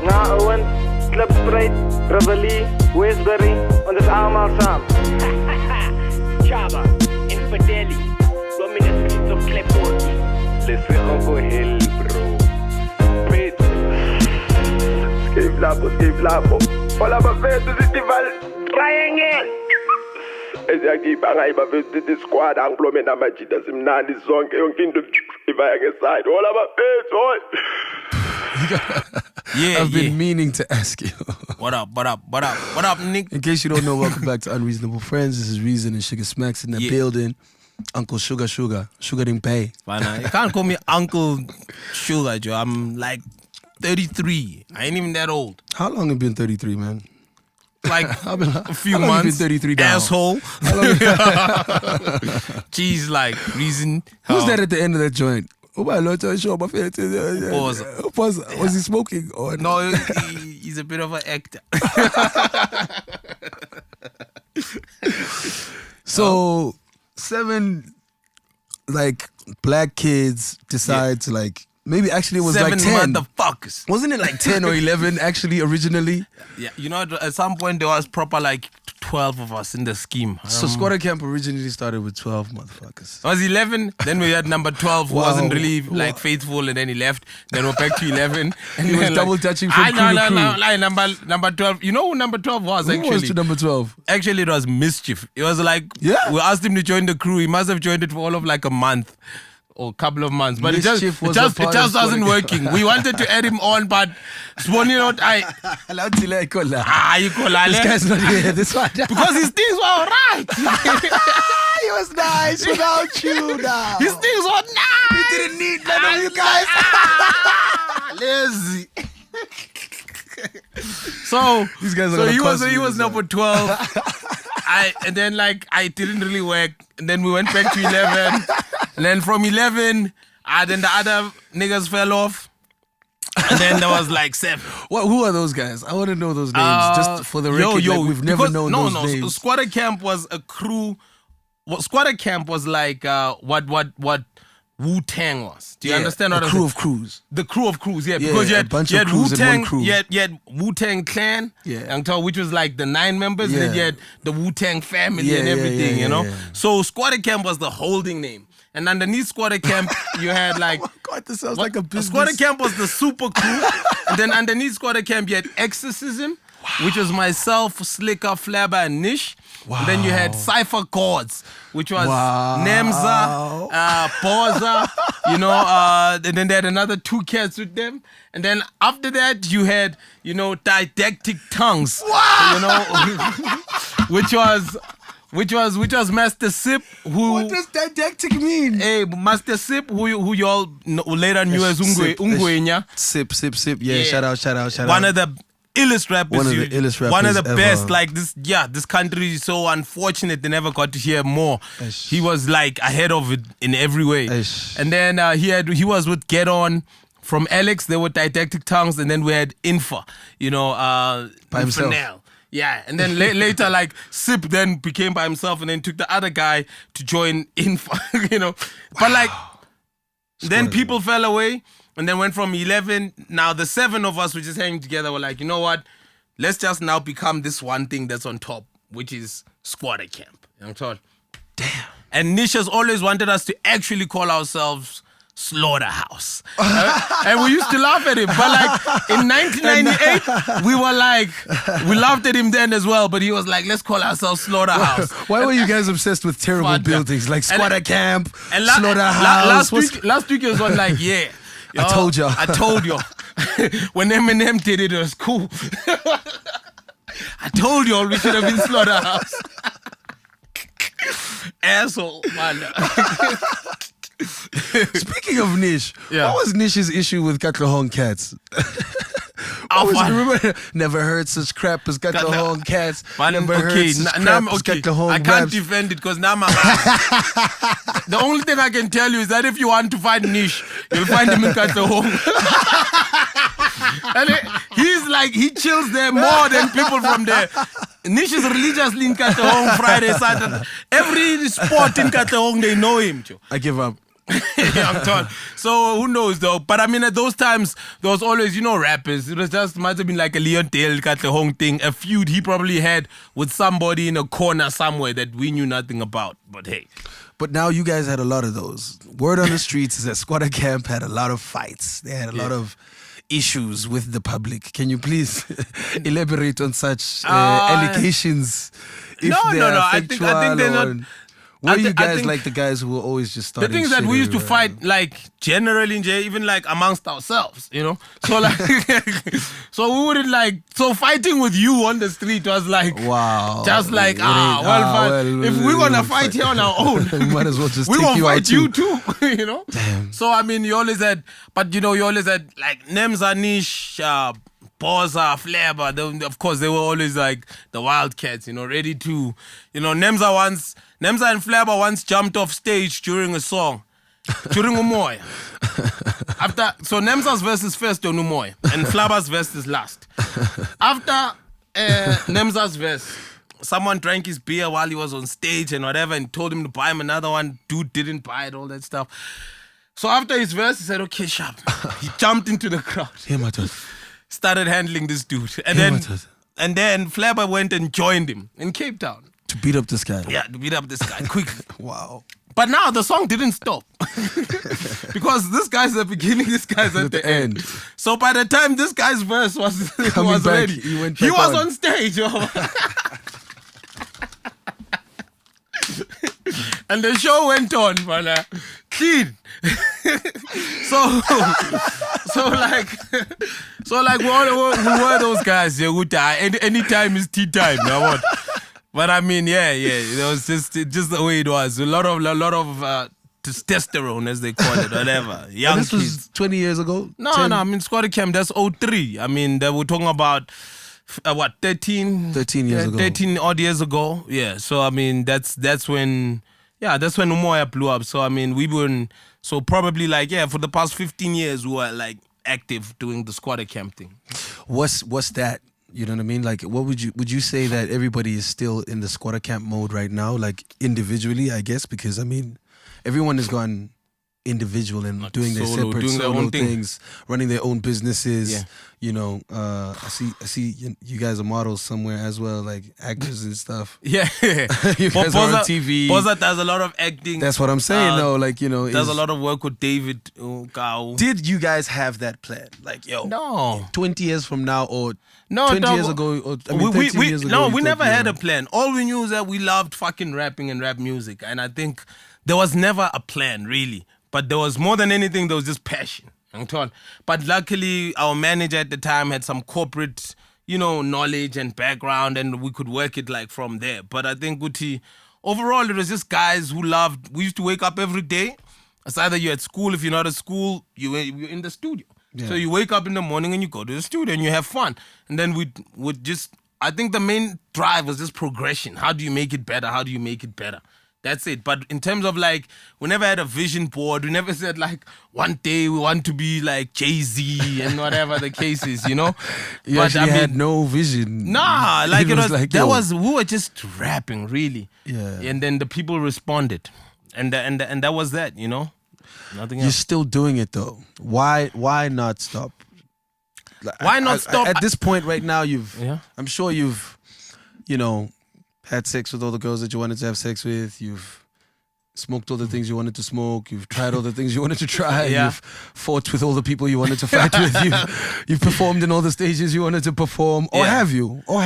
Na Owens, Club Straight, Reveille, Westbury, und das allemaal samen. Chaba, Infideli, Dominus Kids of Klepoti. Let's go hell, bro. Wait. Skip lapo. Hola, my face to the festival. Triangle. Eziyakhipha ngayibafesi the squad angiblome namajita simnandi zonke yonke into ivaya ngeside. Hola, my face, hoy. Yeah, I've been meaning to ask you. What up, Nick? In case you don't know, welcome back to Unreasonable Friends. This is Reason and SHUGASMAKX in the building. Uncle Sugar didn't pay. You can't call me Uncle Sugar, Joe. I'm like 33. I ain't even that old. How long have you been 33, man? Like a few months. Been 33 now? Asshole. Jeez, like Reason. Who's that at the end of that joint? Pause. Was he smoking? Or no, he's a bit of an actor. So 7 like black kids decide to like maybe actually it was 7 like 10 motherfuckers. Wasn't it like 10 or 11 actually originally? Yeah, you know, at some point there was proper like 12 of us in the scheme. So Squatter Camp originally started with 12 motherfuckers. It was 11, then we had number 12 who wasn't really like faithful, and then he left. Then we're back to 11. And he was then, double touching from crew to crew. Number 12. You know who number 12 was actually? Who was to number 12? Actually, it was Mischief. It was like, we asked him to join the crew. He must have joined it for all of like a month or a couple of months, but it just wasn't working. We wanted to add him on, but this guy's not here. This one because his things were alright. He was nice without you now. His things were nice. He didn't need none of you guys. Lazy. So these guys are he was number 12. And then like I didn't really work, and then we went back to 11. And then from 11, then the other niggas fell off. And then there was like 7. Who are those guys? I want to know those names. Just for the record, like we've never known those names. No, Squatter Camp was a crew. Squatter Camp was like what Wu-Tang was. Do you understand what I'm saying? Crew of crews. The crew of crews, yeah. Because you had Wu-Tang, you had Wu-Tang Clan, which was like the 9 members, and then you had the Wu-Tang family and everything, you know? So Squatter Camp was the holding name. And underneath Squatter Camp, you had like... Oh my God, this sounds like a business. Squatter Camp was the super crew. And then underneath Squatter Camp, you had Exorcism, which was myself, Slicker, Flabber, and Nish. Wow. And then you had Cypher Chords, which was Nemza, Boza, and then they had another 2 cats with them. And then after that, you had, Didactic Tongues, which was Master Sip, who... What does didactic mean? Hey, Master Sip, who y'all later knew as Ungwenya. Sip. Yeah, shout out. One of the illest rappers. One of the illest rappers One of the ever. best. Like this country is so unfortunate they never got to hear more. He was like ahead of it in every way. And then he was with Get On. From Alex, they were Didactic Tongues, and then we had Infa, by himself. Yeah, and then later, like, Sip then became by himself and then took the other guy to join Infa, But, like, then people fell away and then went from 11. Now, the 7 of us were just hanging together. We're like, you know what? Let's just now become this one thing that's on top, which is Squatter Camp. Damn. And Nish has always wanted us to actually call ourselves Slaughterhouse. And we used to laugh at him. But like in 1998, we laughed at him then as well. But he was like, let's call ourselves Slaughterhouse. Why were you guys obsessed with terrible buildings like Squatter Camp, Slaughterhouse? Last week it was like, I told you. When Eminem did it, it was cool. I told y'all we should have been Slaughterhouse. Asshole, man. Speaking of Nish, what was Nish's issue with Katlehong cats? remember, never heard such crap as got the horn cats. Never heard such crap as got the horn I can't raps. defend it because now the only thing I can tell you is that if you want to find Nish, you'll find him in Katlehong. And he chills there more than people from there. Nish is religiously in Katlehong Friday, Saturday. Every sport in Katlehong, they know him. I give up. Yeah, I'm told. So who knows though? But I mean, at those times, there was always, rappers. It was just might have been like a Leon Dale Katlehong thing, a feud he probably had with somebody in a corner somewhere that we knew nothing about. But hey. But now you guys had a lot of those. Word on the streets is that Squatter Camp had a lot of fights. They had a lot of issues with the public. Can you please elaborate on such allegations? If No. I think they're not. Were you guys like the guys who were always just starting? The thing is that we used to fight like generally, even like amongst ourselves, So like, so we wouldn't so fighting with you on the street was like, wow, just like if we're gonna fight here on our own, we might as well just we take gonna you fight out you too. Damn. So I mean, you always had like Nemza, Nish, Boza, Flair, of course they were always like the Wildcats, ready to, Nemza and Flabber once jumped off stage during a song, during Umoya. So Nemza's verse is first on Umoya, and Flabber's verse is last. After Nemza's verse, someone drank his beer while he was on stage and whatever, and told him to buy him another one. Dude didn't buy it, all that stuff. So after his verse, he said, "Okay, sharp." He jumped into the crowd. Started handling this dude, and then Flabber went and joined him in Cape Town. To beat up this guy. Yeah, to beat up this guy quickly. Wow. But now the song didn't stop. Because this guy's at the beginning, this guy's at the end. So by the time this guy's verse was ready, he was on stage. And the show went on, man. Clean. so like we were those guys. Yeah, anytime is tea time. What? But I mean, it was just the way it was. A lot of testosterone, as they call it, whatever. Young this kids. was 20 years ago? No, I mean, Squatter Camp, that's 03. I mean, they were talking about, 13 years ago. 13 odd years ago. Yeah, so I mean, that's when Umoya blew up. So I mean, so probably for the past 15 years, we were like active doing the Squatter Camp thing. What's that? You know what I mean? Like, what would you say that everybody is still in the Squatter Camp mode right now? Like individually, I guess, because I mean, everyone has gone individual and like doing their separate solo things, running their own businesses. Yeah. I see you guys are models somewhere as well, like actors and stuff. Yeah, you guys are on TV. Boza does a lot of acting. That's what I'm saying. Does a lot of work with David. Did you guys have that plan? Like, no, 20 years from now or no, 20 years ago, or 13 years ago? No, we never had a plan. All we knew is that we loved fucking rapping and rap music, and I think there was never a plan really. But there was more than anything, there was just passion. But luckily, our manager at the time had some corporate, knowledge and background, and we could work it like from there. But I think overall, it was just guys who loved. We used to wake up every day. It's either you're at school. If you're not at school, you're in the studio. Yeah. So you wake up in the morning and you go to the studio and you have fun. And then we would just. I think the main drive was just progression. How do you make it better? How do you make it better? That's it. But in terms of we never had a vision board. We never said one day we want to be like Jay-Z and whatever the case is, You but had no vision. Nah, we were just rapping really. Yeah. And then the people responded. And that was that, Nothing else. You're still doing it though. Why not stop? Why not stop? At this point right now I'm sure you've, had sex with all the girls that you wanted to have sex with. You've smoked all the things you wanted to smoke. You've tried all the things you wanted to try. Yeah. You've fought with all the people you wanted to fight with. You've performed in all the stages you wanted to perform. Or have you? Or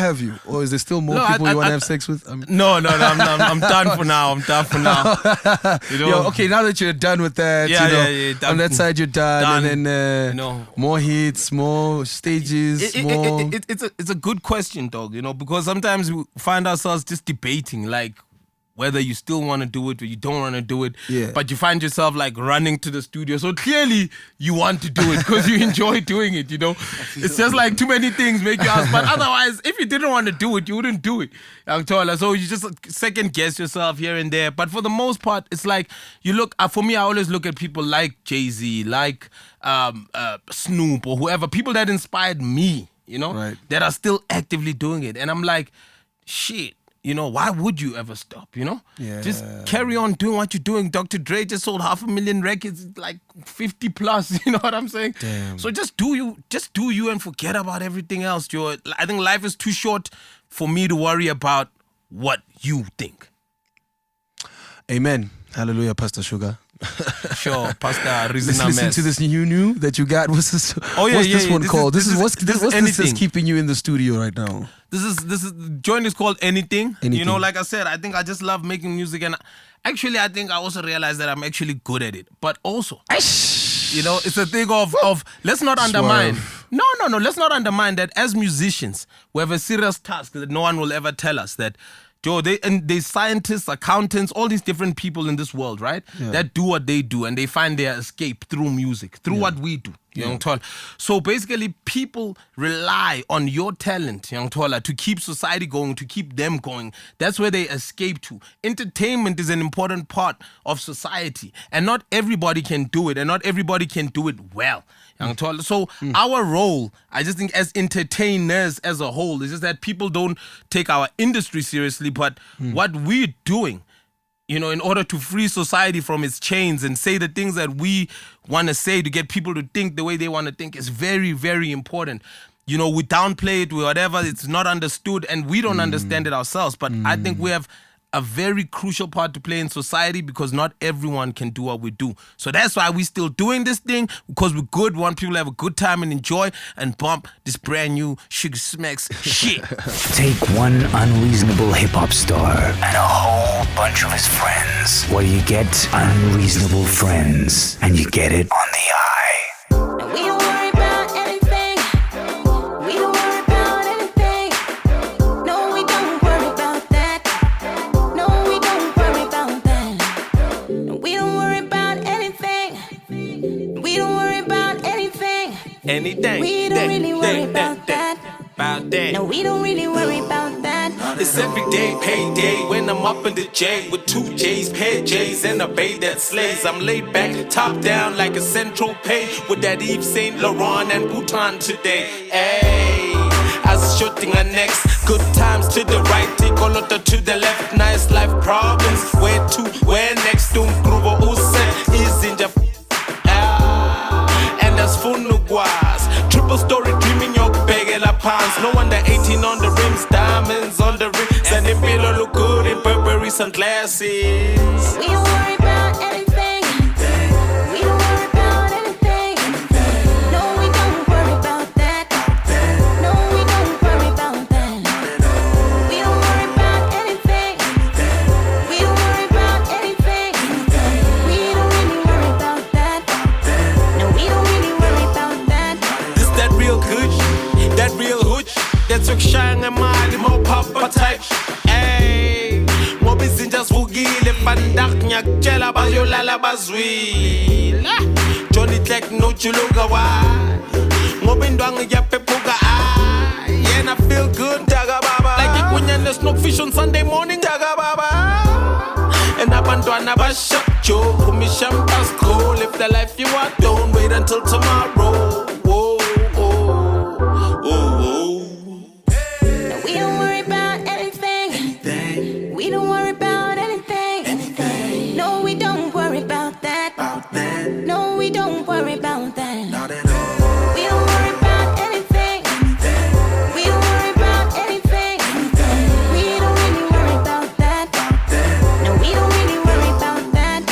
is there still more people you want to have sex with? No. I'm done for now. Okay, now that you're done with that, on that side you're done. And then more hits, more stages, more... It's a good question, dog, because sometimes we find ourselves just debating, whether you still want to do it or you don't want to do it, Yeah. but you find yourself like running to the studio. So clearly you want to do it because you enjoy doing it, you know. It's just like too many things make you ask. But otherwise, if you didn't want to do it, you wouldn't do it. So you just second guess yourself here and there. But for the most part, it's like you look, for me, I always look at people like Jay-Z, like Snoop or whoever, people that inspired me, you know, that are still actively doing it. And I'm like, shit. You know, why would you ever stop, you know? Yeah. Just carry on doing what you're doing. Dr. Dre just sold 500,000 records, like 50 plus, you know what I'm saying? Damn. So just do you and forget about everything else. I think life is too short for me to worry about what you think. Amen. Hallelujah, Pastor Sugar. Sure, Pastor Let's Rizina listen Mess. to this new that you got. What's this? Oh, yeah, what's yeah, this yeah. one This called? is- What's this is this that's anything. keeping you in the studio right now? This is joint is called Anything. You Anything. know, like I said, I think I just love making music, and actually I think I also realized that I'm actually good at it. But also, you know, it's a thing of let's not undermine. No, let's not undermine that as musicians, we have a serious task that no one will ever tell us that. Joe, they scientists, accountants, all these different people in this world, right? Yeah. That do what they do and they find their escape through music, through what we do. Young Tola. So basically, people rely on your talent, Young Tola, to keep society going, to keep them going. That's where they escape to. Entertainment is an important part of society, and not everybody can do it, and not everybody can do it well. Young Tola. So our role, I just think, as entertainers as a whole, is just that people don't take our industry seriously, but what we're doing, you know, in order to free society from its chains and say the things that we want to say to get people to think the way they want to think is very, very important. You know, we downplay it, whatever, it's not understood, and we don't understand it ourselves. But I think we have a very crucial part to play in society because not everyone can do what we do. So that's why we're still doing this thing, because we're good, want people to have a good time and enjoy and bump this brand new SHUGASMAKX shit. Take one unreasonable hip-hop star and a whole bunch of his friends. What do you get? Unreasonable Friends. And you get it on the eye. We don't worry about anything. We don't worry about anything. No, we don't worry about that. No, we don't worry about that. No, we don't worry about anything. We don't worry about anything. Anything. We don't really worry about that. About that. No, we don't really worry about that. It's every day payday when I'm up in the J with 2 J's, pair J's, and a bay that slays. I'm laid back, top down like a Central Pay with that Yves Saint Laurent and Bhutan today. Ayy, I was shooting her next. Good times to the right, Tikolota to the left. Nice life problems. Where to, where next? Grubo Use, Izinja. And that's Funugwas. Triple story dreaming your begela pants. No wonder 18 on the rims, diamonds on the rims. And the pillow look good in Burberry sunglasses. We don't worry about anything. We don't worry about anything. No, we don't worry about that. No, we don't worry about that. We don't worry about anything. We don't worry about anything. We don't really worry about that. No, we don't really worry about that. This that real good, that real hooch. That took shine and mali, more papa type. Ayy, more busy just vugile, pandak nyak jela bayolala bazwila. Johnny Tech no chuluga wa. Mobindwang yape puga ah. Yeah, and I feel good, daga baba. Like it when you smoke fish on Sunday morning, daga baba. And abandona bashak Joe, kumisham cool. If the life you want, don't wait until tomorrow. Whoa, No, we don't worry about anything. We don't worry about anything. No, we don't worry about that. No, we don't worry about that. We don't worry about anything. We don't worry about anything. We don't really worry about that. No, we don't really worry about that.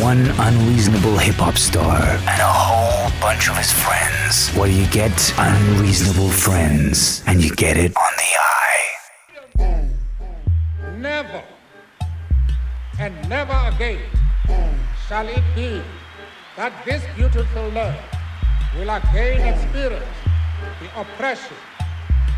one unreasonable hip-hop star and a whole bunch of his friends. What do you get? Unreasonable Friends. And you get it on the eye. Never and never again shall it be that this beautiful land will again experience the oppression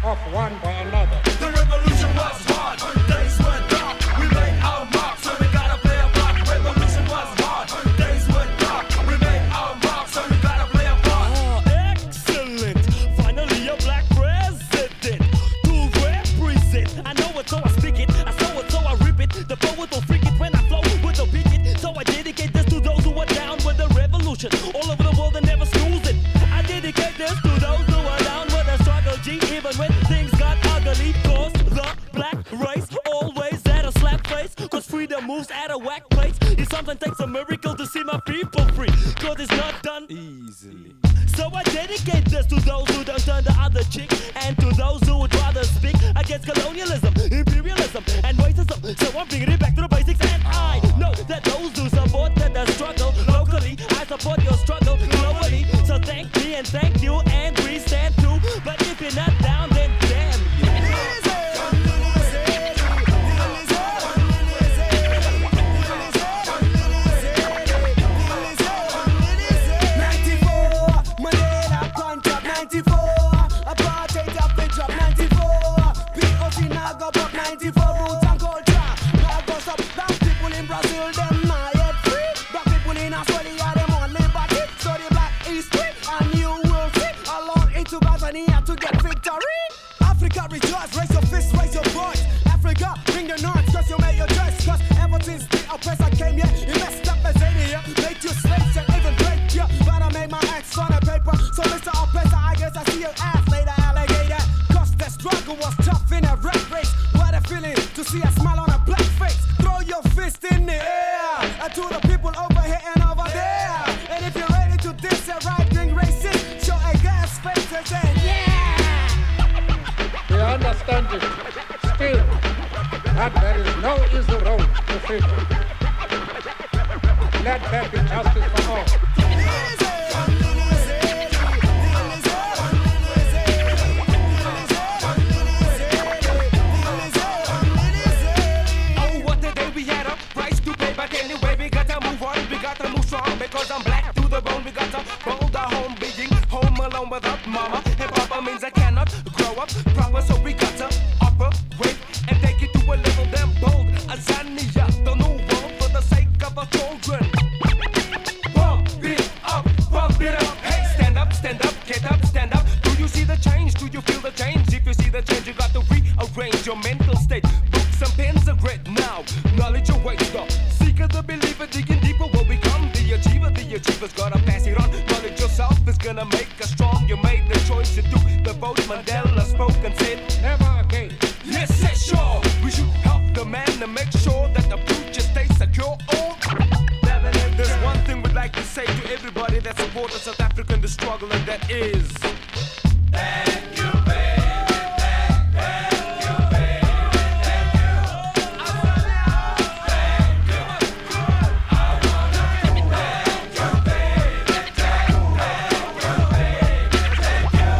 of one by another. The revolution was hard, days were dark, we made our mark, so we gotta play a part. Revolution was hard, days were dark, we made our mark, so we gotta play a part. Excellent, finally a black president to represent. I know it, so I speak it, I saw it, so I rip it. The poet will freak it when I flow with the pick it. So I dedicate this to those who are down with the revolution, all over the world and never snooze it. I dedicate this to those who are down with the struggle, G, even when things got ugly. Cause the black race always at a slap face, cause freedom moves at a whack place. It sometimes takes a miracle to see my people free, cause it's not done easily. So I dedicate this to those who don't turn the other cheek, and to those who would rather speak against colonialism, imperialism, and racism. So I'm bringing it back to the basics, and I know that those who support the struggle locally, I support your struggle globally. So thank me and thank you, and we stand too. But if you're not down, then damn you. To get victory, Africa rejoice, raise your fist, raise your voice. Africa, bring your noise, cause you made your choice. Cause ever since the oppressor came here, he messed up Tanzania, made you slaves and even raped you. But I made my X on a paper, so Mr. Oppressor, I guess I see your ass later, alligator. Cause the struggle was tough in a rat race. What a feeling to see a smile on a black face. Throw your fist in the air, and to the people over here and over there. And if you're ready to diss a right-wing racist, show a gas face and say, yeah. We understand it still that there is no easy road to freedom. Let there be justice for all. Oh, what a day we had a price to pay, but anyway we gotta move on, we gotta move strong, because I'm black to the bone. We gotta hold our home, being home alone without mama and papa means I cannot grow up proper, so we gotta operate and take it to a level damn bold. Azania, the new world for the sake of our children. Pump it up, hey, stand up, get up, stand up. Do you see the change? Do you feel the change? If you see the change, you got to rearrange your mental state. Books and pens are great now, knowledge awaits the seeker, the believer, digging deeper will become the achiever. The achiever's gotta pass it on. Knowledge yourself is gonna make us strong. You made the choice to do the vote. Mandela spoke and said, never again. Yes, say sure. We should help the man to make sure that the future stays secure. Oh, there's one thing we'd like to say to everybody that supports the South African struggle, and that is thank you, baby. Thank you, baby. Thank you. I wanna thank you. I wanna thank you, baby. Thank you, baby. Thank you.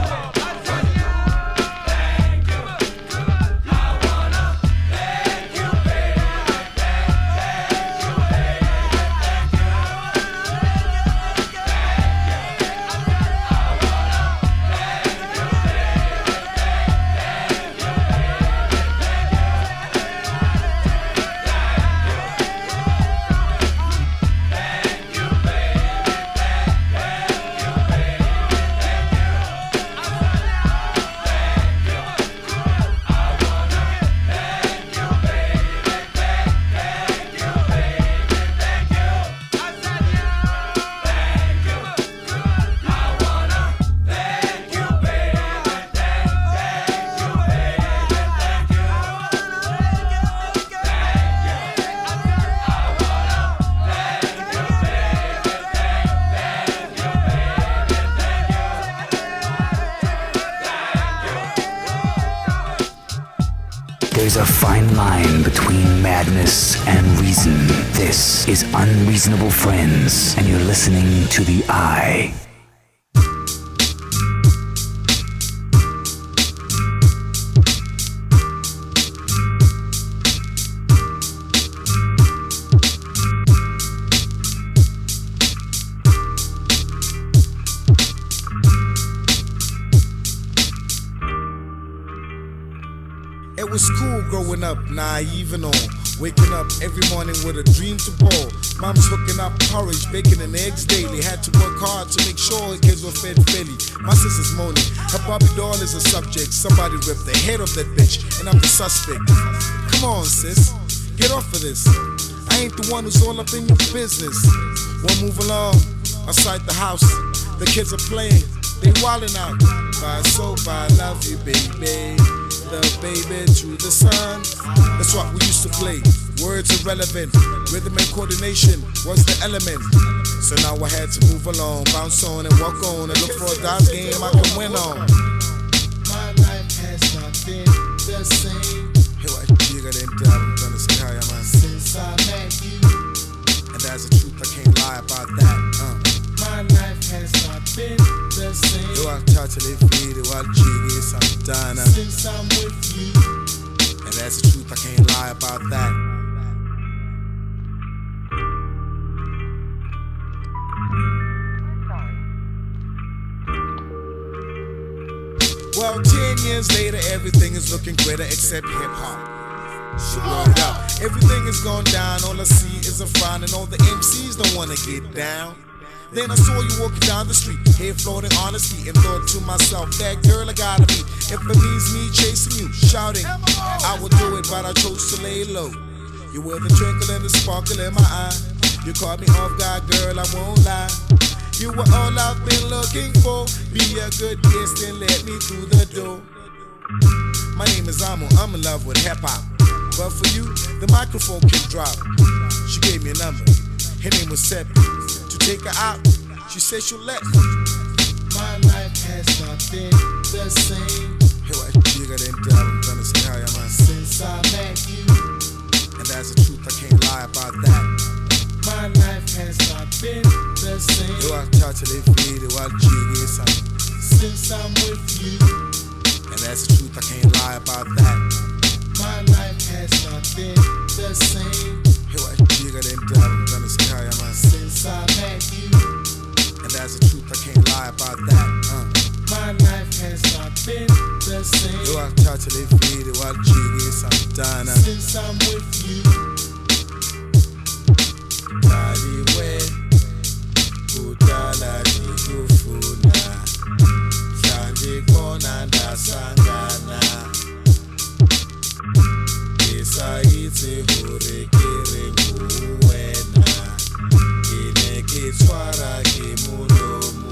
a fine line between madness and reason. This is Unreasonable Friends, and you're listening to The Eye. It was cool growing up, naive and all. Waking up every morning with a dream to ball. Mom's hooking up porridge, bacon and eggs daily. Had to work hard to make sure her kids were fed fairly. My sister's moaning, her Barbie doll is a subject. Somebody ripped the head off that bitch, and I'm the suspect. Come on, sis, get off of this. I ain't the one who's all up in your business. We'll move along, outside the house. The kids are playing, they wildin' out. Bye, so bye, love you, baby. The baby to the sun. That's what we used to play. Words irrelevant. Rhythm and coordination was the element. So now I had to move along, bounce on and walk on and look for a God's game I can win on. My life has not been the same. Hey, what you got them down? I'm gonna say hi, man. Since I met you. And that's the truth, I can't lie about that. My life has not been the same. You are totally free, you are jiggy, Santana. Since I'm with you. And that's the truth, I can't lie about that. Well, 10 years later, everything is looking greater except hip-hop. Word up, everything is gone down. All I see is a frown, and all the MCs don't wanna get down. Then I saw you walking down the street, hair floating honesty, and thought to myself, that girl I gotta meet. If it means me chasing you, shouting, I would do it, but I chose to lay low. You were the twinkle and the sparkle in my eye. You caught me off guard, girl, I won't lie. You were all I've been looking for. Be a good guest and let me through the door. My name is Amo, I'm in love with hip-hop. But for you, the microphone can drop. She gave me a number, her name was Seppi. To take her out, she said she'll let me. My life has not been the same. Hey, what you got them down? I'm gonna say hi, man. Since I met you. And that's the truth, I can't lie about that. My life has not been the same. You are totally free, you are jiggy, son. Since I'm with you. And that's the truth, I can't lie about that. My life has not been the same. Hey, what you got them down? I'm gonna say hi, man. Since I met you. And that's the truth, I can't lie about that. My life has not been the same. You are totally free, you are jiggy, Santana. Since I'm with you. Taliwe, kutala digufuna. Shandi kona ndasangana. Isaite hurekere nguwena. Kine kitwara kimulomu.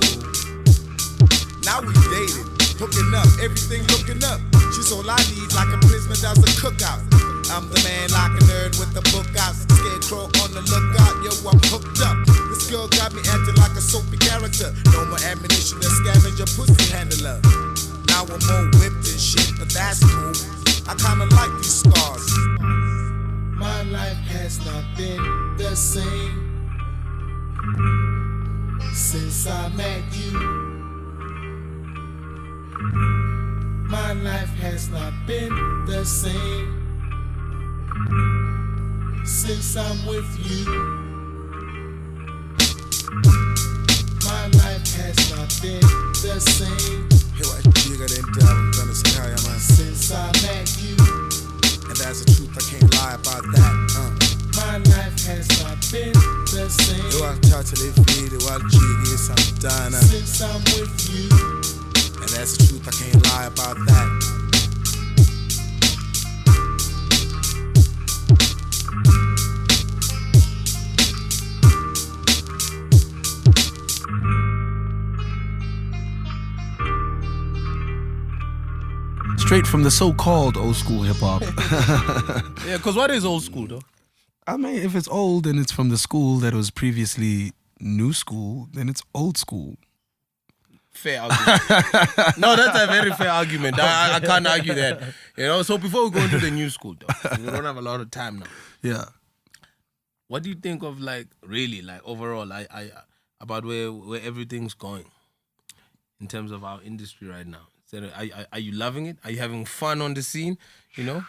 Now we dated, hooking up, everything looking up. She's all I need, like a prisoner does a cookout. I'm the man like a nerd with the book out. Scarecrow on the lookout, yo, I'm hooked up. This girl got me acting like a soapy character. No more ammunition to scavenge a pussy handler. Now I'm more whipped and shit, but that's cool. I kinda like these scars. My life has not been the same since I met you. My life has not been the same since I'm with you. My life has not been the same. Hey, what you got them down? I'm gonna say hi, man. Since I met you. And that's the truth, I can't lie about that. My life has not been the same. You are totally free, you are jiggy, Santana. Since I'm with you. And that's the truth, I can't lie about that. Straight from the so-called old school hip-hop. Yeah, because what is old school, though? I mean, if it's old and it's from the school that was previously new school, then it's old school. fair argument. No, that's a very fair argument. I can't argue that. You know. So before we go into the new school, though, we don't have a lot of time now. Yeah. What do you think of really overall about where everything's going in terms of our industry right now? So are you loving it? Are you having fun on the scene? You know,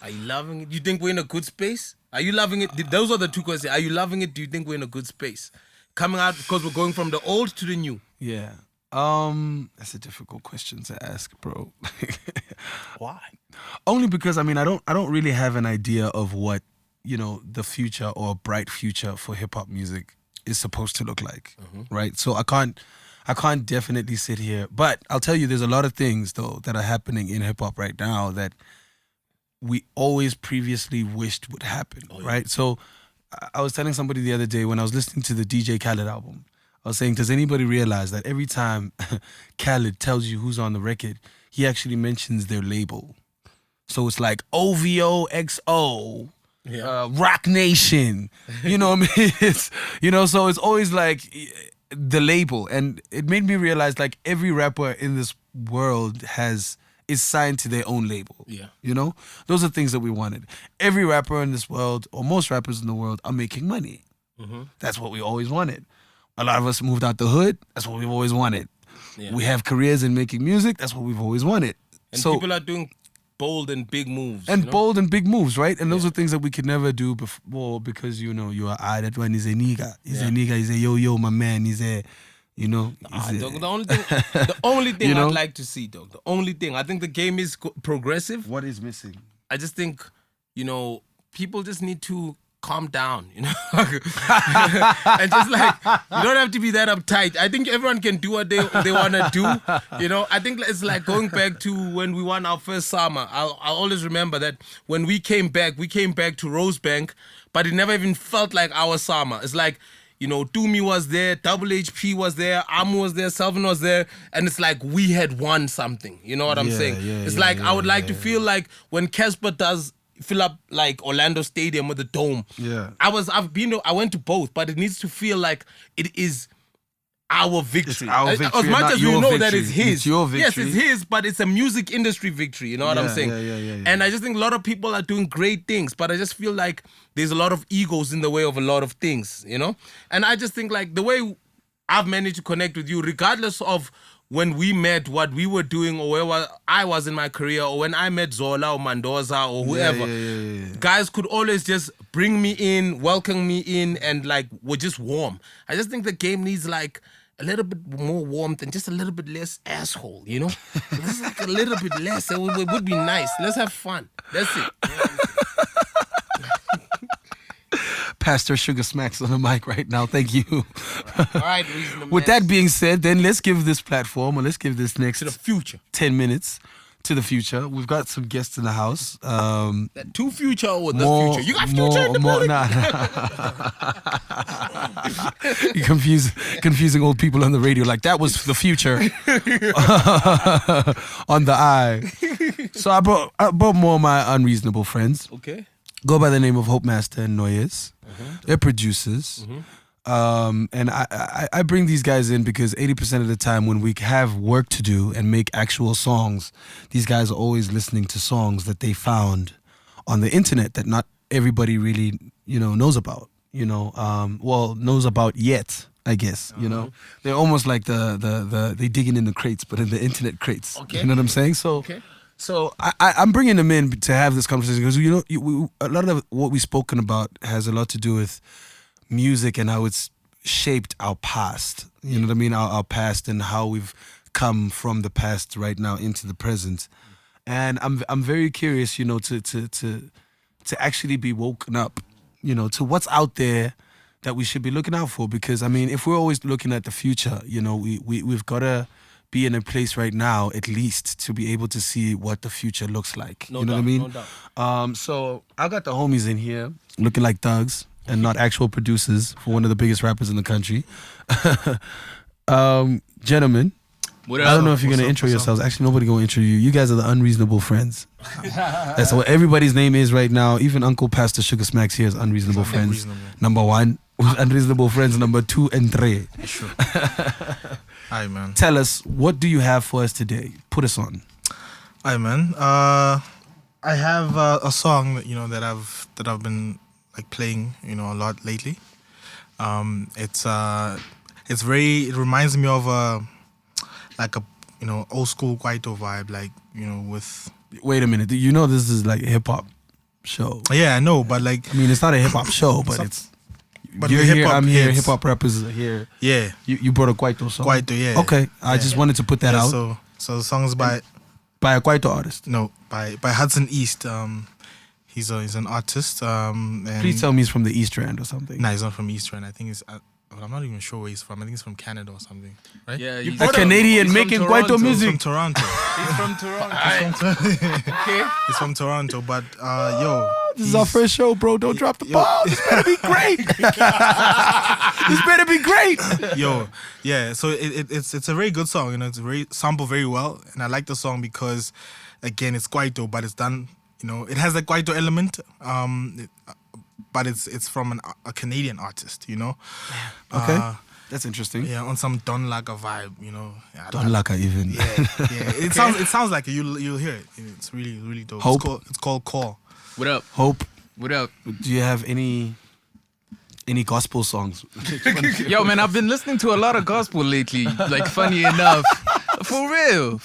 are you loving it? You think we're in a good space? Are you loving it? Those are the two questions. Are you loving it? Do you think we're in a good space? Coming out because we're going from the old to the new. Yeah. That's a difficult question to ask, bro. Why? Only because I don't really have an idea of what, the future or a bright future for hip hop music is supposed to look like, right? So I can't definitely sit here, but I'll tell you, there's a lot of things though that are happening in hip hop right now that we always previously wished would happen, right? So I was telling somebody the other day when I was listening to the DJ Khaled album, I was saying, does anybody realize that every time Khaled tells you who's on the record, he actually mentions their label? So it's like OVO XO. Yeah. Rock Nation, you know what I mean? It's, so it's always like the label, and it made me realize like every rapper in this world is signed to their own label. Yeah, those are things that we wanted. Every rapper in this world, or most rappers in the world, are making money. That's what we always wanted. A lot of us moved out the hood. That's what we've always wanted. Yeah. We have careers in making music. That's what we've always wanted. And so people are doing bold and big moves. And bold and big moves, right? And those are things that we could never do before because, you are, that one is a nigga. He's a nigga, he's a yo, my man, he's a, the only thing I'd like to see, dog, the only thing, I think the game is progressive. What is missing? I just think, people just need to calm down, and just you don't have to be that uptight. I think everyone can do what they want to do, I think it's like going back to when we won our first summer. I'll always remember that when we came back to Rosebank, but it never even felt like our summer. It's like, Doomy was there, Double HP was there, Amu was there, Selvin was there, and it's like we had won something. You know what I'm saying? It's I would like to feel like when Casper does fill up like Orlando Stadium with a dome. Yeah. I went to both, but it needs to feel like it is our victory. It's our victory. As much as we know that it's his. It's your victory. Yes, it's his, but it's a music industry victory. You know what I'm saying? Yeah. And I just think a lot of people are doing great things, but I just feel like there's a lot of egos in the way of a lot of things, And I just think like the way I've managed to connect with you, regardless of when we met, what we were doing, or where I was in my career, or when I met Zola or Mendoza or whoever, guys could always just bring me in, welcome me in, and were just warm. I just think the game needs a little bit more warmth and just a little bit less asshole, Just a little bit less. It would be nice. Let's have fun. That's it. Pastor SHUGASMAKX on the mic right now. Thank you. All right. With that being said, then let's give this platform, or let's give this next to the future 10 minutes to the future. We've got some guests in the house. That to future or the future? You got future in the building? You're confusing old people on the radio like that was the future on the eye. So I brought more of my unreasonable friends. Okay. Go by the name of Hope Master and Noyes. They're producers. And I bring these guys in because 80% of the time when we have work to do and make actual songs, these guys are always listening to songs that they found on the internet that not everybody really, knows about, knows about yet, I guess, They're almost like they digging in the crates, but in the internet crates. Okay. You know what I'm saying? So I'm bringing them in to have this conversation because, a lot of what we've spoken about has a lot to do with music and how it's shaped our past. You know what I mean? Our past and how we've come from the past right now into the present. And I'm very curious, to actually be woken up, to what's out there that we should be looking out for. Because, if we're always looking at the future, we've got to be in a place right now, at least, to be able to see what the future looks like. No you know doubt, what I mean? So I got the homies in here looking like thugs and not actual producers for one of the biggest rappers in the country. Gentlemen, I don't know if you're going to intro yourselves. Actually, nobody going to intro you. You guys are the Unreasonable Friends. That's what everybody's name is right now. Even Uncle Pastor SHUGASMAKX here is Unreasonable Friends. Number one. with Unreasonable Friends number 2 and 3. Sure. Hi, man. Tell us, what do you have for us today? Put us on. Hi, man. I have a song that that I've been like playing a lot lately. It reminds me of like a old school Kwaito vibe, like with. Wait a minute. This is like a hip hop show. Yeah, I know, but like I mean, it's not a hip hop show, but it's. But you're the here, hip-hop I'm here, hits. hip hop rappers are here. Yeah. You brought a Kwaito song. Kwaito, yeah. Okay, I just wanted to put that out. So the song is by a Kwaito artist. No, by Hudson East. He's an artist. And Please tell me he's from the East Rand or something. Nah, he's not from East Rand. I think he's. I'm not even sure where he's from. I think he's from Canada or something. Right? Yeah, a Canadian making Kwaito music. He's from Toronto. He's from Toronto. Okay. He's from Toronto, but this is our first show, bro. Don't drop the ball. This better be great. This better be great. Yo, yeah. So it's a very good song. It's very sampled very well, and I like the song because, again, it's Kwaito, but it's done. It has a Kwaito element. But it's from a Canadian artist. Okay. That's interesting. Yeah, on some Don Laka vibe, Yeah, Don Laka even. Yeah. It sounds like it. You'll hear it. It's really, really dope. Hope. It's called Call. What up? Hope. What up? Do you have any gospel songs? Yo, man, I've been listening to a lot of gospel lately. Like, funny enough, for real.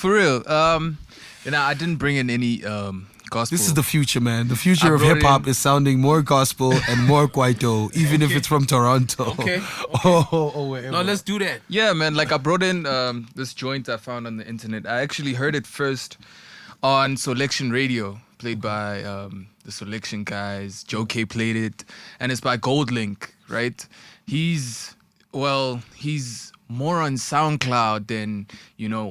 I didn't bring in any gospel. This is the future, man. The future of hip hop is sounding more gospel and more Kwaito, even if it's from Toronto. Okay. Wait. No, let's do that. Yeah, man. Like, I brought in this joint I found on the internet. I actually heard it first on Selection Radio, played by the Selection guys. Joe K played it, and it's by Goldlink, right? He's more on SoundCloud than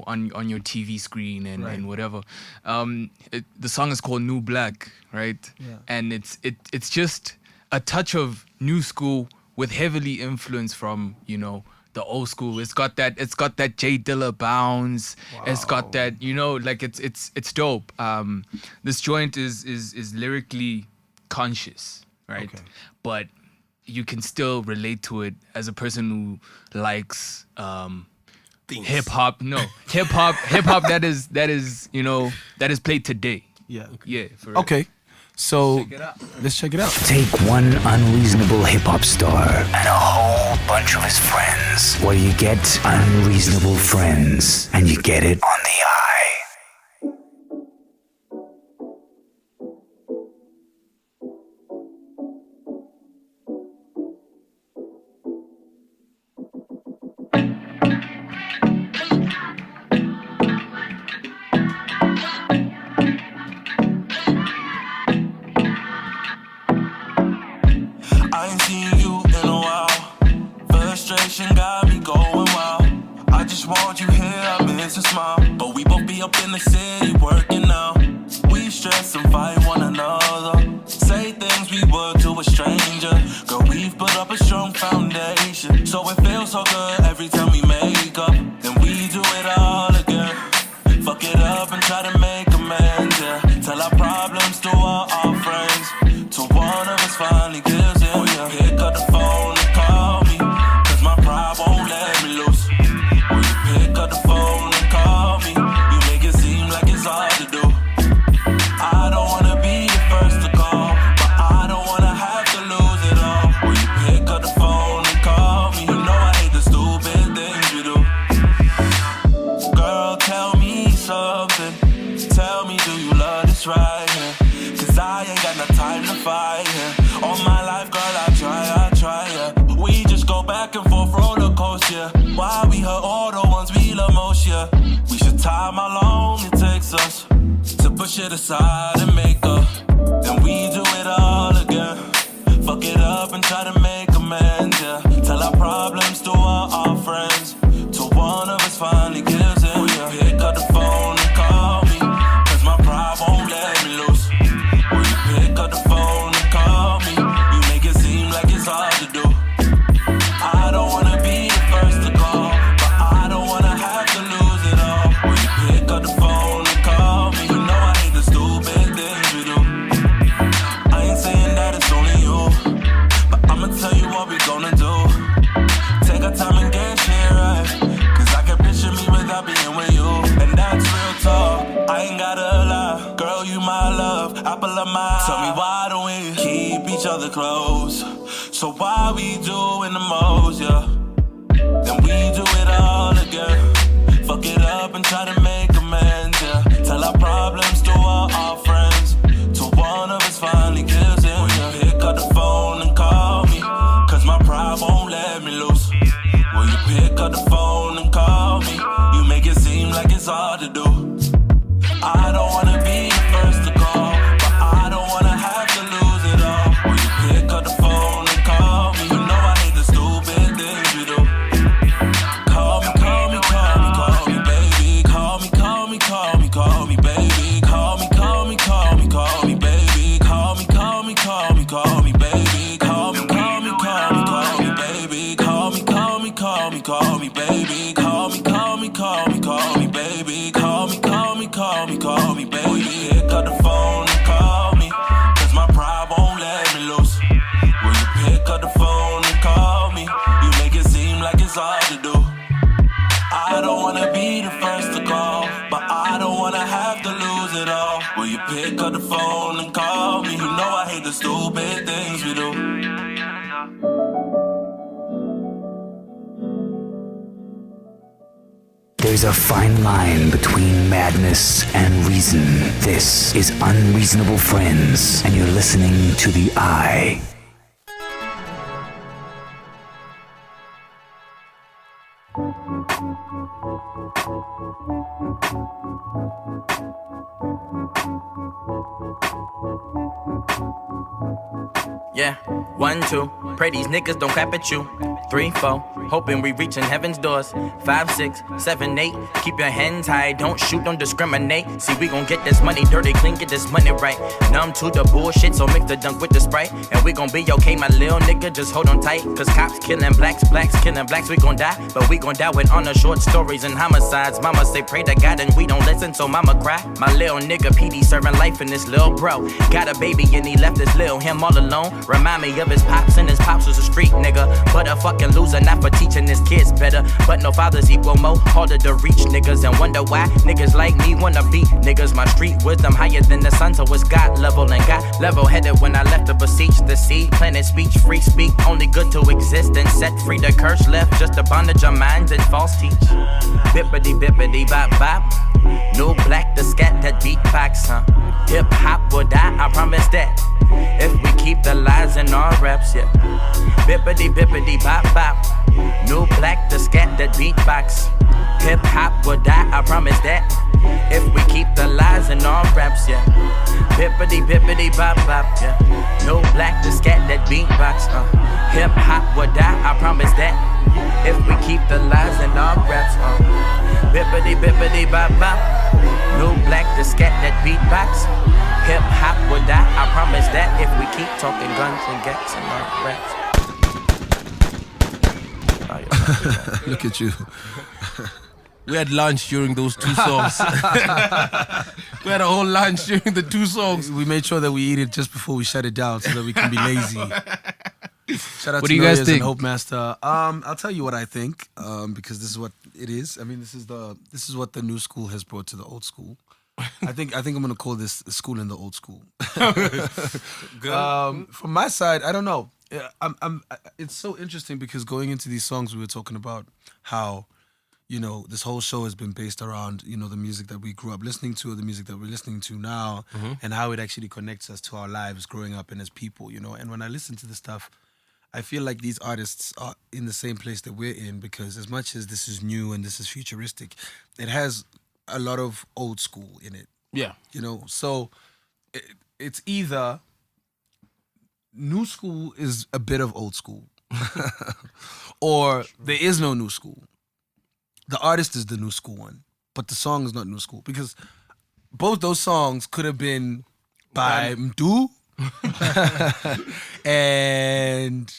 on your TV screen and whatever. The song is called New Black, right? Yeah. And it's just a touch of new school with heavily influence from the old school. It's got that J Dilla bounce. Wow. It's got that it's dope. This joint is lyrically conscious, right? Okay. But you can still relate to it as a person who likes hip hop. No, hip hop that is played today. Yeah. Yeah. For real. Okay. So let's check it out. Take one unreasonable hip hop star and a whole bunch of his friends. What do you get? Unreasonable Friends, and you get it on the eye. I ain't seen you in a while. Frustration got me going wild. I just want you here, I miss a smile. But we both be up in the city working now. We stress and fight one another. Say things we would to a stranger. Girl, we've put up a strong foundation. So it feels so good every time we make up. Then we do it all again. Fuck it up and try to make amends, yeah. Tell our problems to all our friends. Till one of us finally gives in, yeah. Pick up the phone and call me, cause my pride won't let me loose. Will you pick up the phone and call me? You make it seem like it's hard to do. I don't wanna be the first to call, but I don't wanna have to lose it all. Will you pick up the phone and call me? You know I hate the stupid things you do. Girl, tell me something. Tell me, do you love this right here? Cause I ain't got no time to fight here. All my life, girl, I try, yeah. We just go back and forth, roller coaster, yeah. Why we hurt all the ones we love most, yeah. We should time how long it takes us to push it aside and make up. Then we do it all again. Fuck it up and try to make amends, yeah. Tell our problems to all our friends. Till one of us finally gives in, yeah. Pick up the phone and call me, cause my pride won't let me loose. Will you pick up the phone and call me? You make it seem like it's hard to do. I don't wanna be the first to call, but I don't wanna have to lose it all. Will you pick up the phone and call me? You know I hate the stupid things we do. I ain't saying that it's only you, but I'ma why don't we keep each other close? So why we doing the most, yeah? Then we do it all again. Fuck it up and try to make amends, yeah. Tell our problems to all our friends. Till one of us finally gives in, yeah. Pick up the phone and call me, cause my pride won't let me loose. Will you pick up the phone and call me? You make it seem like it's hard to do. I don't wanna be the first to call, but I don't wanna have to lose it all. Will you pick up the phone and call me? You know I hate the stupid things you do. Call me, call me, call me, call me, baby. Call me, call me, call me, call me, baby. Call me, call me, call me, call me, baby. Call me, call me, call me, call me, baby. Call me, call me, call me, call me, baby. Call me, call me, call me, call me, baby. Call me, call me, call me, call me, baby. Call me, call me, call me, call me, baby. Pick up the phone and call me, cause my pride won't let me loose. Will you pick up the phone and call me? You make it seem like it's hard to do. I don't wanna be the first to call, but I don't wanna have to lose it all. Will you pick up the phone and call me? You know I hate the stupid things we do. There's a fine line between madness and reason. This is Unreasonable Friends, and you're listening to The Eye. Yeah, 1, 2, pray these niggas don't clap at you. 3, 4, hoping we reaching heaven's doors. 5, 6, 7, 8, keep your hands high, don't shoot, don't discriminate. See, we gon' get this money dirty, clean, get this money right. Numb to the bullshit, so mix the dunk with the Sprite. And we gon' be okay, my little nigga, just hold on tight. Cause cops killing blacks, blacks killing blacks, we gon' die. But we gon' die with honor, short stories and homicides. Mama say pray to God and we don't listen, so mama cry. My little nigga PD serving life in this little bro. Got a baby and he left this little him all alone. Remind me of his pops, and his pops was a street nigga. But a fucking loser, not for teaching his kids better. But no fathers equal more, harder to reach niggas. And wonder why niggas like me wanna be niggas. My street wisdom higher than the sun, so it's God level. And got level headed when I left to beseech the seed. Planet speech, free speak, only good to exist. And set free the curse left, just a bondage of minds and false teach. Bippity bippity bop bop. No black, the scat that beatbox, huh? Hip hop will die, I promise that. If we keep the lies in our raps, yeah. Bippity bippity bop bop. No black, the scat that beatbox. Hip hop will die, I promise that. If we keep the lies in our raps, yeah. Bippity bippity bop bop, yeah. No black, the scat that beatbox, Hip hop will die, I promise that. If we keep the lies in our raps, Bippity bippity bop bop. No black, the scat that beatbox. Hip hop will die, I promise that. If we keep talking guns and gats in our raps. Look at you. We had lunch during those 2 songs. We had a whole lunch during the 2 songs. We made sure that we eat it just before we shut it down so that we can be lazy. Shout out what to do you guys think? And Hope Master. I'll tell you what I think, because this is what it is. I mean, this is what the new school has brought to the old school. I think I'm gonna call this school in the old school. From my side, I don't know. It's so interesting because going into these songs, we were talking about how, you know, this whole show has been based around, you know, the music that we grew up listening to, the music that we're listening to now, and how it actually connects us to our lives growing up and as people, you know. And when I listen to this stuff, I feel like these artists are in the same place that we're in, because as much as this is new and this is futuristic, it has a lot of old school in it. Yeah. You know, so it's either new school is a bit of old school or there is no new school. The artist is the new school one, but the song is not new school, because both those songs could have been by Mdu and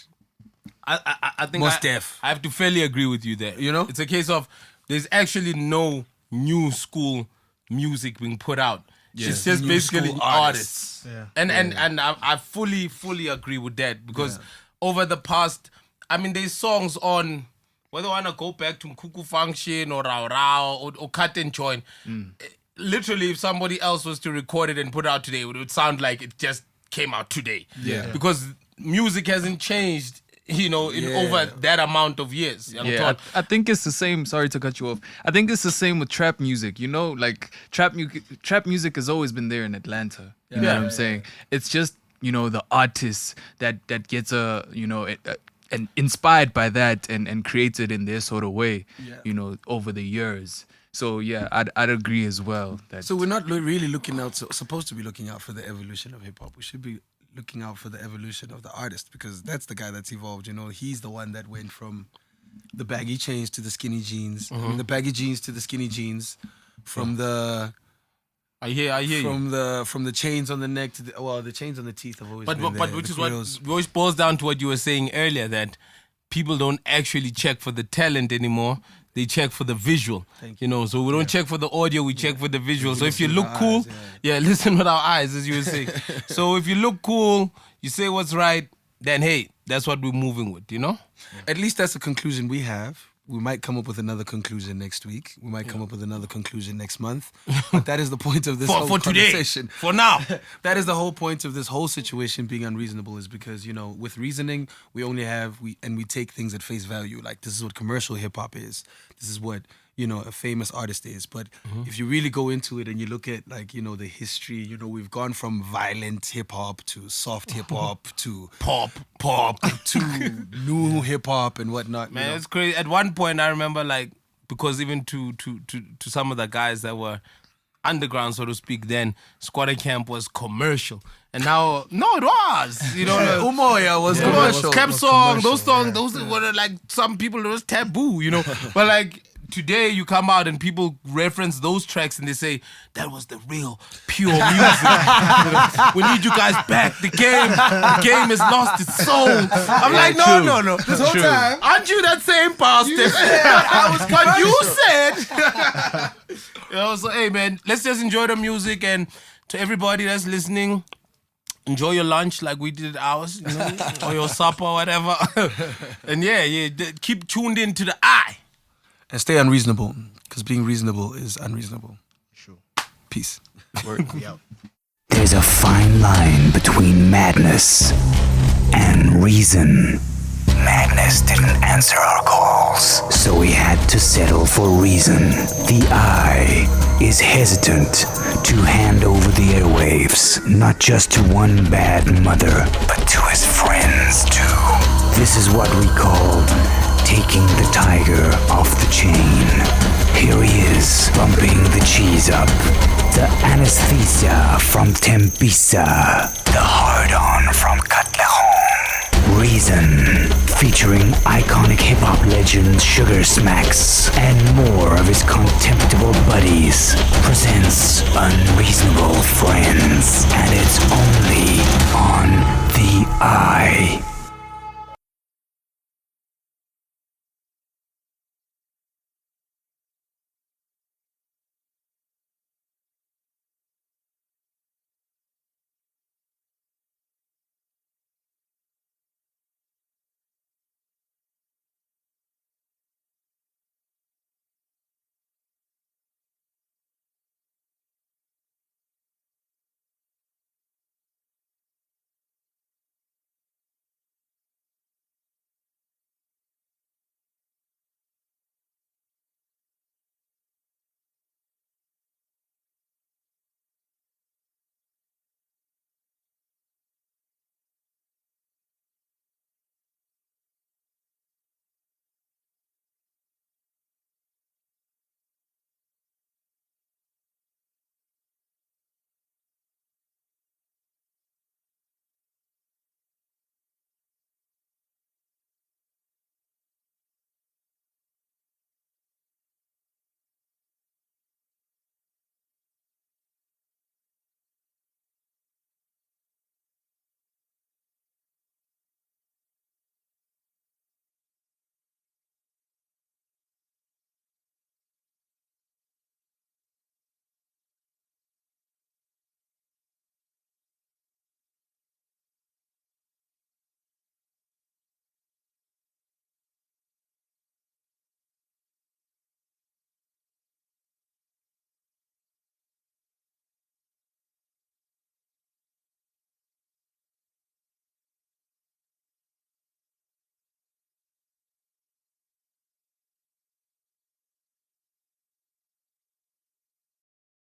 I think I have to fairly agree with you there. You know? It's a case of there's actually no new school music being put out. Yeah. It's just New basically school artists. Yeah. And I fully agree with that, because over the past, I mean, there's songs on, whether I want to go back to Mkuku Function or Rao Rao or Cut and Join, literally if somebody else was to record it and put it out today, it would sound like it just came out today. Yeah. Because music hasn't changed, in over that amount of years. I think it's the same. Sorry to cut you off. I think it's the same with trap music. Like trap music has always been there in Atlanta. You know what I'm saying? It's just the artists that gets and inspired by that and creates it in their sort of way. Over the years. So yeah, I'd agree as well. So we're not really supposed to be looking out for the evolution of hip hop. We should be looking out for the evolution of the artist, because that's the guy that's evolved. He's the one that went from the baggy chains to the skinny jeans, the baggy jeans to the skinny jeans, from the. I hear you. From the chains on the neck to the chains on the teeth have always been there. But which is what always boils down to what you were saying earlier, that people don't actually check for the talent anymore. They check for the visual, so we don't check for the audio, we check for the visual. So if you look cool, listen with our eyes, as you were saying. So if you look cool, you say what's right, then hey, that's what we're moving with, At least that's the conclusion we have. We might come up with another conclusion next week. We might come up with another conclusion next month. But that is the point of this whole conversation. For now. That is the whole point of this whole situation being unreasonable, is because, with reasoning, we take things at face value. Like, this is what commercial hip-hop is. This is what, a famous artist is. But if you really go into it and you look at, the history, we've gone from violent hip-hop to soft hip-hop to pop to new hip-hop and whatnot. Man, it's crazy. At one point, I remember, because even to some of the guys that were underground, so to speak, then Squatter Camp was commercial. And now, no, it was. Umoya was commercial. Cap song, those songs, those were some people, it was taboo, But today you come out and people reference those tracks and they say, that was the real, pure music. We need you guys back. The game has lost its soul. I'm like, no. This whole time. Aren't you that same pastor? I was, but you said. So hey man, let's just enjoy the music, and to everybody that's listening, enjoy your lunch like we did ours, or your supper or whatever. And keep tuned in to the eye. And stay unreasonable, because being reasonable is unreasonable. Sure. Peace. There's a fine line between madness and reason. Madness didn't answer our calls, so we had to settle for reason. The eye is hesitant to hand over the airwaves, not just to one bad mother, but to his friends too. This is what we call taking the tiger off the chain. Here he is, bumping the cheese up. The anesthesia from Tembisa. The hard-on from Katlejon. Reason, featuring iconic hip-hop legend SHUGASMAKX and more of his contemptible buddies, presents Unreasonable Friends. And it's only on